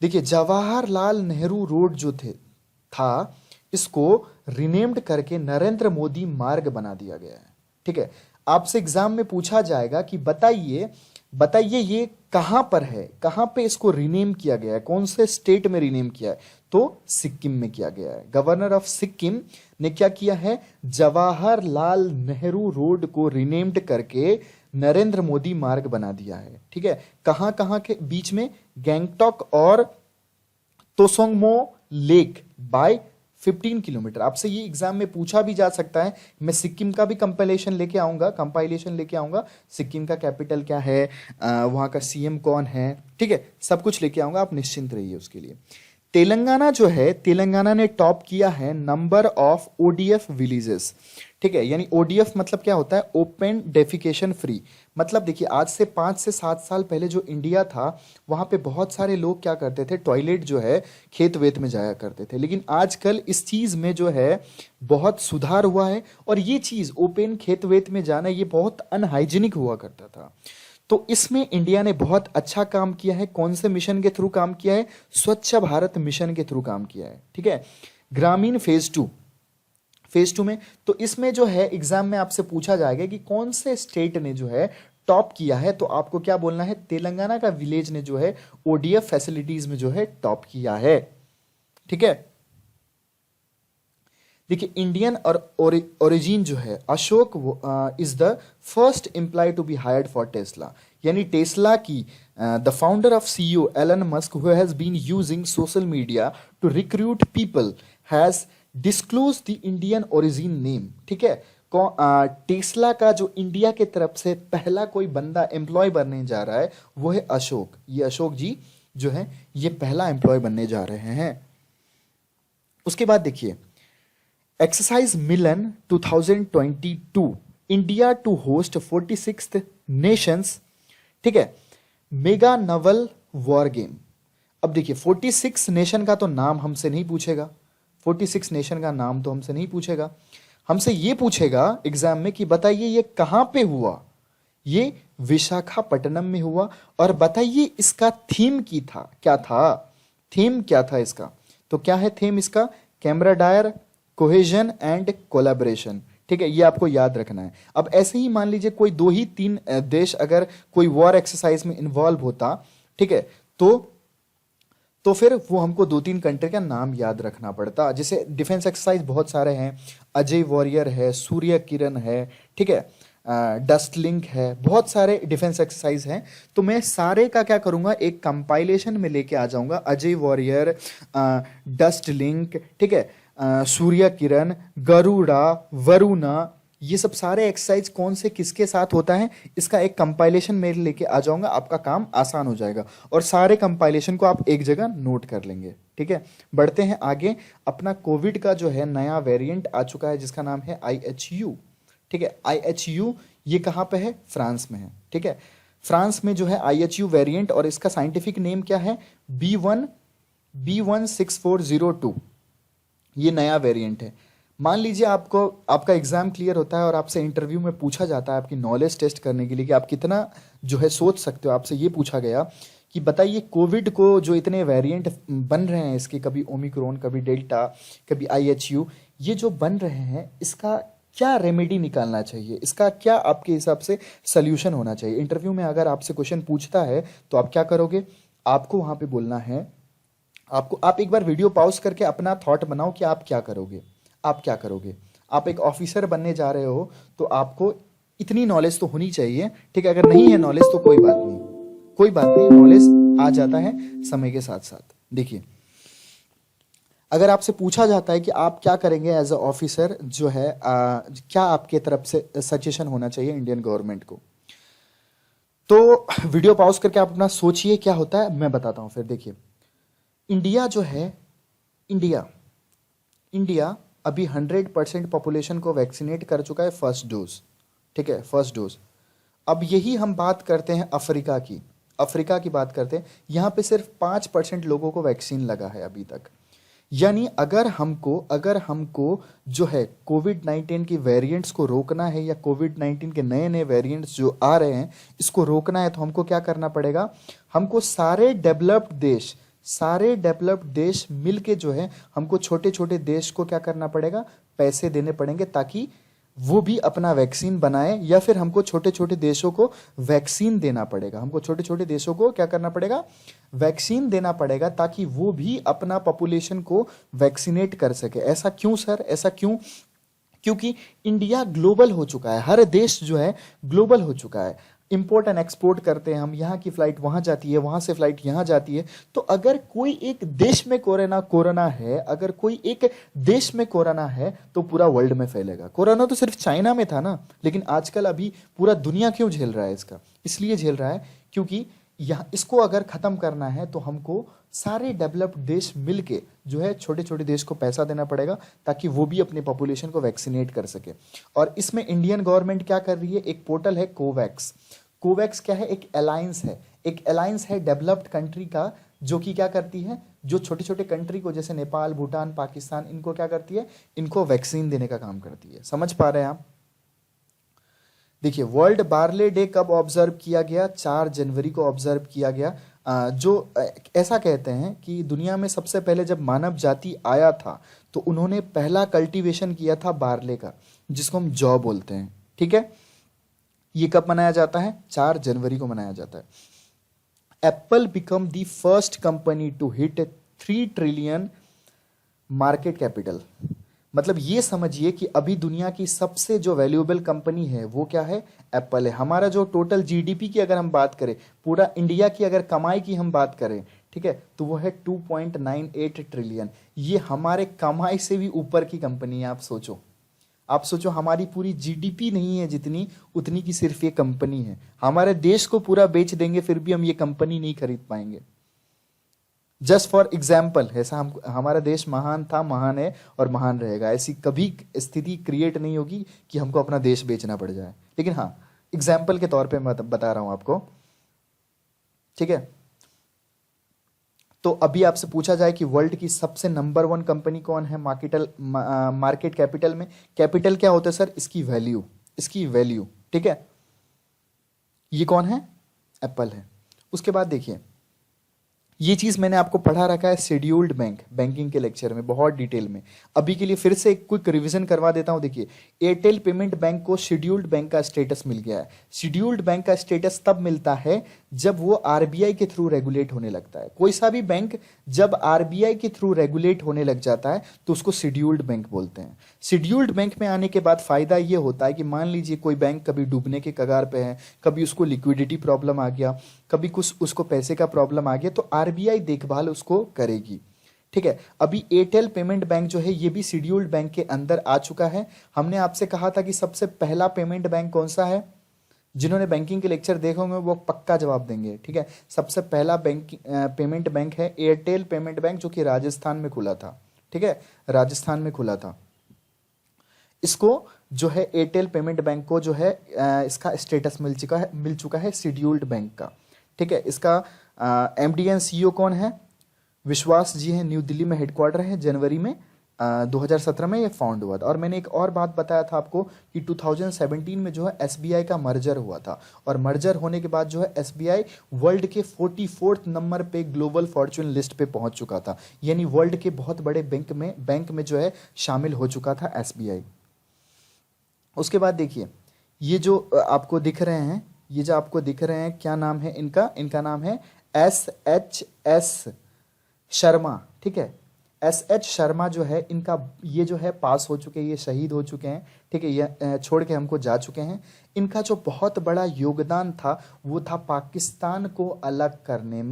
देखिए जवाहरलाल नेहरू रोड जो था इसको रिनेम्ड करके नरेंद्र मोदी मार्ग बना दिया गया है। ठीक है, आपसे एग्जाम में पूछा जाएगा कि बताइए बताइए ये कहां पर है, कहां पे इसको रीनेम किया गया है, कौन से स्टेट में रीनेम किया है? तो सिक्किम में किया गया है। गवर्नर ऑफ सिक्किम ने क्या किया है, जवाहरलाल नेहरू रोड को रीनेम्ड करके नरेंद्र मोदी मार्ग बना दिया है। ठीक है, कहां कहां के बीच में? गैंगटॉक और तोसोंगमो लेक बाय 15 किलोमीटर। आपसे ये एग्जाम में पूछा भी जा सकता है। मैं सिक्किम का भी कंपाइलेशन लेके आऊंगा, सिक्किम का कैपिटल क्या है, वहां का सीएम कौन है, ठीक है, सब कुछ लेके आऊंगा, आप निश्चिंत रहिए उसके लिए। तेलंगाना जो है, तेलंगाना ने टॉप किया है नंबर ऑफ ओडीएफ विलेजेस। ठीक है, यानी ओडीएफ मतलब क्या होता है? Open defecation free. मतलब देखिए, आज से 5 से 7 साल पहले जो इंडिया था, वहां पे बहुत सारे लोग क्या करते थे, टॉयलेट जो है खेत वेत में जाया करते थे। लेकिन आजकल इस चीज में जो है बहुत सुधार हुआ है, और ये चीज ओपन खेत वेत में जाना ये बहुत अनहाइजीनिक हुआ करता था। तो इसमें इंडिया ने बहुत अच्छा काम किया है। कौन से मिशन के थ्रू काम किया है? स्वच्छ भारत मिशन के थ्रू काम किया है। ठीक है, ग्रामीण फेज टू में, तो इसमें जो है एग्जाम में आपसे पूछा जाएगा कि कौन से स्टेट ने जो है टॉप किया है, तो आपको क्या बोलना है? तेलंगाना का विलेज ने जो है ओडीएफ फैसिलिटीज में जो है टॉप किया है। ठीक है, देखिए इंडियन और ओरिजिन जो है, Ashok is the first employ to be hired for Tesla. यानी टेस्ला की the founder of CEO Elon Musk, who has been using social media to recruit people, has disclose the Indian origin name. ठीक है, Tesla का जो India के तरफ से पहला कोई बंदा एम्प्लॉय बनने जा रहा है वो है अशोक। ये अशोक जी जो है ये पहला एम्प्लॉय बनने जा रहे हैं। उसके बाद देखिए, exercise Milan 2022, India to host 46th nations, ठीक है, मेगा नवल वॉर गेम। अब देखिए 46 नेशन का तो नाम हमसे नहीं पूछेगा, 46 नेशन का नाम तो हमसे नहीं पूछेगा, हमसे ये पूछेगा एग्जाम में कि बताइए ये कहां पे हुआ? ये विशाखापट्टनम में हुआ। और बताइए इसका थीम की था, क्या था थीम, क्या था इसका? तो क्या है थीम इसका? कैमराडायर, कोहेजन एंड कोलैबोरेशन। ठीक है, ये आपको याद रखना है। अब ऐसे ही मान लीजिए कोई 2 ही 3 देश अगर कोई वॉर एक्सरसाइज में इन्वॉल्व होता, ठीक है, तो फिर वो हमको 2-3 कंट्री का नाम याद रखना पड़ता। जैसे डिफेंस एक्सरसाइज बहुत सारे हैं, अजय वॉरियर है, सूर्य किरण है, ठीक है, डस्ट लिंक है, बहुत सारे डिफेंस एक्सरसाइज हैं। तो मैं सारे का क्या करूंगा, एक कंपाइलेशन में लेके आ जाऊंगा। अजय वॉरियर, डस्ट लिंक, ठीक है, सूर्य किरण, गरुड़ा, वरुणा, ये सब सारे एक्सरसाइज कौन से किसके साथ होता है, इसका एक कंपाइलेशन में लेके आ जाऊंगा। आपका काम आसान हो जाएगा और सारे कंपाइलेशन को आप एक जगह नोट कर लेंगे। ठीक है, बढ़ते हैं आगे। अपना कोविड का जो है नया वेरिएंट आ चुका है जिसका नाम है IHU। ठीक है, IHU ये कहाँ पे है? फ्रांस में है। ठीक है, फ्रांस में जो है IHU वेरिएंट, और इसका साइंटिफिक नेम क्या है? B16402। ये नया वेरिएंट है। मान लीजिए आपका एग्जाम क्लियर होता है और आपसे इंटरव्यू में पूछा जाता है आपकी नॉलेज टेस्ट करने के लिए कि आप कितना जो है सोच सकते हो। आपसे ये पूछा गया कि बताइए कोविड को जो इतने वेरिएंट बन रहे हैं इसके, कभी ओमिक्रॉन, कभी डेल्टा, कभी IHU, ये जो बन रहे हैं इसका क्या रेमेडी निकालना चाहिए, इसका क्या आपके हिसाब से सोल्यूशन होना चाहिए? इंटरव्यू में अगर आपसे क्वेश्चन पूछता है तो आप क्या करोगे? आपको वहां पे बोलना है, आप एक बार वीडियो पॉज करके अपना थॉट बनाओ कि आप क्या करोगे। आप एक ऑफिसर बनने जा रहे हो तो आपको इतनी नॉलेज तो होनी चाहिए। ठीक है, अगर नहीं है नॉलेज तो कोई बात नहीं, नॉलेज आ जाता है समय के साथ साथ। देखिए, अगर आपसे पूछा जाता है कि आप क्या करेंगे एज अ ऑफिसर, जो है क्या आपके तरफ से सजेशन होना चाहिए इंडियन गवर्नमेंट को, तो वीडियो पॉज करके आप अपना सोचिए क्या होता है, मैं बताता हूं फिर। देखिए, इंडिया जो है, इंडिया अभी 100% पॉपुलेशन को वैक्सीनेट कर चुका है फर्स्ट डोज। ठीक है, फर्स्ट डोज। अब यही हम बात करते हैं अफ्रीका की बात करते हैं। यहां पे सिर्फ 5% लोगों को वैक्सीन लगा है अभी तक। यानी अगर हमको जो है कोविड-19 की वेरिएंट्स को रोकना है, या कोविड-19 के नए नए वेरिएंट्स जो आ रहे हैं इसको रोकना है, तो हमको क्या करना पड़ेगा? हमको सारे डेवलप्ड देश मिलके जो है हमको छोटे छोटे देश को क्या करना पड़ेगा? पैसे देने पड़ेंगे, ताकि वो भी अपना वैक्सीन बनाए, या फिर हमको छोटे छोटे देशों को वैक्सीन देना पड़ेगा। हमको छोटे छोटे देशों को क्या करना पड़ेगा, वैक्सीन देना पड़ेगा, ताकि वो भी अपना पॉपुलेशन को वैक्सीनेट कर सके। ऐसा क्यों सर, ऐसा क्यों? क्योंकि इंडिया ग्लोबल हो चुका है, हर देश जो है ग्लोबल हो चुका है। इंपोर्ट एंड एक्सपोर्ट करते हैं हम, यहाँ की फ्लाइट वहां जाती है, वहां से फ्लाइट यहाँ जाती है। तो अगर कोई एक देश में कोरोना है, अगर कोई एक देश में कोरोना है, तो पूरा वर्ल्ड में फैलेगा। कोरोना तो सिर्फ चाइना में था ना, लेकिन आजकल अभी पूरा दुनिया क्यों झेल रहा है इसका? इसलिए झेल रहा है क्योंकि यहाँ इसको अगर खत्म करना है तो हमको सारे डेवलप्ड देश मिलके जो है छोटे छोटे देश को पैसा देना पड़ेगा, ताकि वो भी अपने पॉपुलेशन को वैक्सीनेट कर सके। और इसमें इंडियन गवर्नमेंट क्या कर रही है, एक पोर्टल है कोवैक्स। कोवैक्स क्या है, एक अलायंस है, एक अलायंस है डेवलप्ड कंट्री का, जो कि क्या करती है, जो छोटे छोटे कंट्री को जैसे नेपाल, भूटान, पाकिस्तान, इनको क्या करती है, इनको वैक्सीन देने का काम करती है। समझ पा रहे हैं आप? देखिए, वर्ल्ड बार्ले डे कब ऑब्जर्व किया गया? 4 जनवरी को ऑब्जर्व किया गया। ऐसा कहते हैं कि दुनिया में सबसे पहले जब मानव जाति आया था तो उन्होंने पहला कल्टीवेशन किया था बार्ले का, जिसको हम जौ बोलते हैं। ठीक है, ये कब मनाया जाता है? 4 जनवरी को मनाया जाता है। Apple become the first company to hit 3 trillion market capital. मतलब ये समझिए कि अभी दुनिया की सबसे जो वैल्यूएबल कंपनी है वो क्या है? एप्पल है। हमारा जो टोटल जीडीपी की अगर हम बात करें, पूरा इंडिया की अगर कमाई की हम बात करें, ठीक है, तो वो है 2.98 ट्रिलियन। ये हमारे कमाई से भी ऊपर की कंपनी है। आप सोचो हमारी पूरी जीडीपी नहीं है जितनी, उतनी की सिर्फ ये कंपनी है। हमारे देश को पूरा बेच देंगे फिर भी हम ये कंपनी नहीं खरीद पाएंगे। जस्ट फॉर एग्जाम्पल, ऐसा हमारा देश महान था, महान है और महान रहेगा। ऐसी कभी स्थिति क्रिएट नहीं होगी कि हमको अपना देश बेचना पड़ जाए। लेकिन हाँ, एग्जाम्पल के तौर पे मैं बता रहा हूं आपको। ठीक है, तो अभी आपसे पूछा जाए कि वर्ल्ड की सबसे नंबर 1 कंपनी कौन है मार्केट कैपिटल में? कैपिटल क्या होता है सर? इसकी वैल्यू। ठीक है, ये कौन है? एप्पल है। उसके बाद देखिए, ये चीज मैंने आपको पढ़ा रखा है शेड्यूल्ड बैंकिंग के लेक्चर में बहुत डिटेल में। अभी के लिए फिर से एक क्विक रिवीजन करवा देता हूं। देखिए, एयरटेल पेमेंट बैंक को शेड्यूल्ड बैंक का स्टेटस मिल गया है। शेड्यूल्ड बैंक का स्टेटस तब मिलता है जब वो आरबीआई के थ्रू रेगुलेट होने लगता है। कोई सा भी बैंक जब आरबीआई के थ्रू रेगुलेट होने लग जाता है तो उसको शेड्यूल्ड बैंक बोलते हैं। शेड्यूल्ड बैंक में आने के बाद फायदा ये होता है कि मान लीजिए कोई बैंक कभी डूबने के कगार पे है, कभी उसको लिक्विडिटी प्रॉब्लम आ गया, कभी कुछ उसको पैसे का प्रॉब्लम आ गया, तो आरबीआई देखभाल उसको करेगी। ठीक है, अभी एयरटेल पेमेंट बैंक जो है ये भी शेड्यूल्ड बैंक के अंदर आ चुका है। हमने आपसे कहा था कि सबसे पहला पेमेंट बैंक कौन सा है? जिन्होंने बैंकिंग के लेक्चर देखे होंगे वो पक्का जवाब देंगे। ठीक है, सबसे पहला पेमेंट बैंक है एयरटेल पेमेंट बैंक, जो कि राजस्थान में खुला था। ठीक है, राजस्थान में खुला था। इसको जो है एयरटेल पेमेंट बैंक को जो है इसका स्टेटस मिल चुका है शेड्यूल्ड बैंक का। ठीक है, इसका एमडी एंड सीईओ कौन है? विश्वास जी हैं, न्यू दिल्ली में हेडक्वार्टर है। जनवरी में 2017 में ये फाउंड हुआ था। और मैंने एक और बात बताया था आपको कि 2017 में जो है एसबीआई का मर्जर हुआ था, और मर्जर होने के बाद जो है एसबीआई वर्ल्ड के 44th नंबर पे ग्लोबल फॉर्च्यून लिस्ट पे पहुंच चुका था। यानी वर्ल्ड के बहुत बड़े बैंक में जो है शामिल हो चुका था एसबीआई। उसके बाद देखिए, ये जो आपको दिख रहे हैं, क्या नाम है इनका? इनका नाम है SHS शर्मा। ठीक है, SH शर्मा जो है इनका, ये जो है पास हो चुके हैं, ये शहीद हो चुके हैं। ठीक है, ये छोड़ के हमको जा चुके हैं। इनका जो बहुत बड़ा योगदान था वो था पाकिस्तान को अलग करने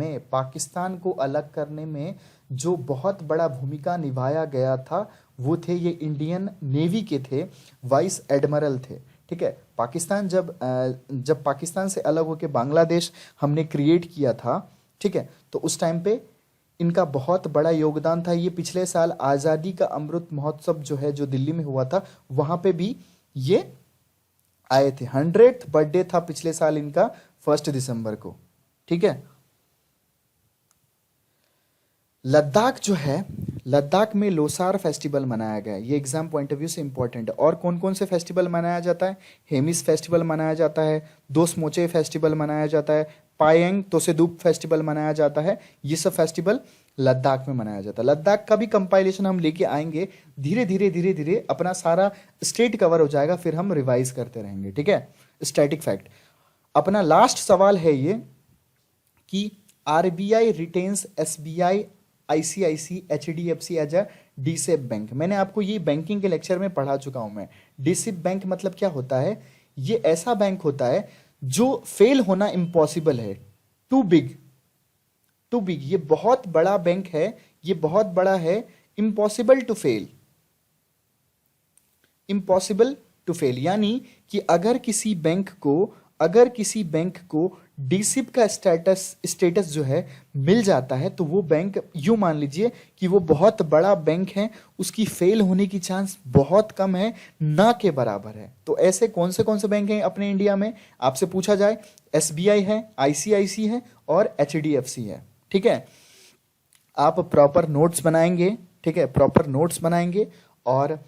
में जो बहुत बड़ा भूमिका निभाया गया था वो थे ये इंडियन नेवी के थे, वाइस एडमिरल थे। ठीक है, पाकिस्तान जब पाकिस्तान से अलग होकर बांग्लादेश हमने क्रिएट किया था, ठीक है, तो उस टाइम पे इनका बहुत बड़ा योगदान था। ये पिछले साल आज़ादी का अमृत महोत्सव जो है, जो दिल्ली में हुआ था, वहां पे भी ये आए थे। 100th बर्थडे था पिछले साल इनका 1 दिसंबर को। ठीक है, लद्दाख जो है, लद्दाख में लोसार फेस्टिवल मनाया गया। ये एग्जाम पॉइंट ऑफ व्यू से इंपॉर्टेंट है। और कौन कौन से फेस्टिवल मनाया जाता है? हेमिस फेस्टिवल मनाया जाता है, दोसमोचे फेस्टिवल मनाया जाता है, पायंग तोसेदुप फेस्टिवल मनाया जाता है। ये सब फेस्टिवल लद्दाख में मनाया जाता है। लद्दाख का भी कंपाइलेशन हम लेके आएंगे, धीरे धीरे धीरे धीरे अपना सारा स्टेट कवर हो जाएगा, फिर हम रिवाइज करते रहेंगे, ठीक है। Static fact. अपना लास्ट सवाल है ये कि RBI retains SBI ICIC HDFC as a DCF bank. मैंने आपको ये बैंकिंग के लेक्चर में पढ़ा चुका हूं मैं। डीसीएफ बैंक मतलब क्या होता है? ये ऐसा बैंक होता है जो फेल होना इम्पॉसिबल है, टू बिग, टू बिग, ये बहुत बड़ा बैंक है, ये बहुत बड़ा है, impossible to fail, impossible to fail. यानी कि अगर किसी बैंक को डीसिप का स्टेटस जो है मिल जाता है, तो वो बैंक, यूं मान लीजिए कि वो बहुत बड़ा बैंक है, उसकी फेल होने की चांस बहुत कम है, ना के बराबर है। तो ऐसे कौन से बैंक हैं अपने इंडिया में? आपसे पूछा जाए, एसबीआई है, आईसीआईसी है और एचडीएफसी है, ठीक है। आप प्रॉपर नोट्स बनाएंगे, ठीक है, प्रॉपर नोट्स बनाएंगे और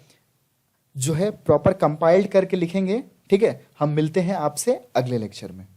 जो है प्रॉपर कंपाइल्ड करके लिखेंगे, ठीक है। हम मिलते हैं आपसे अगले लेक्चर में।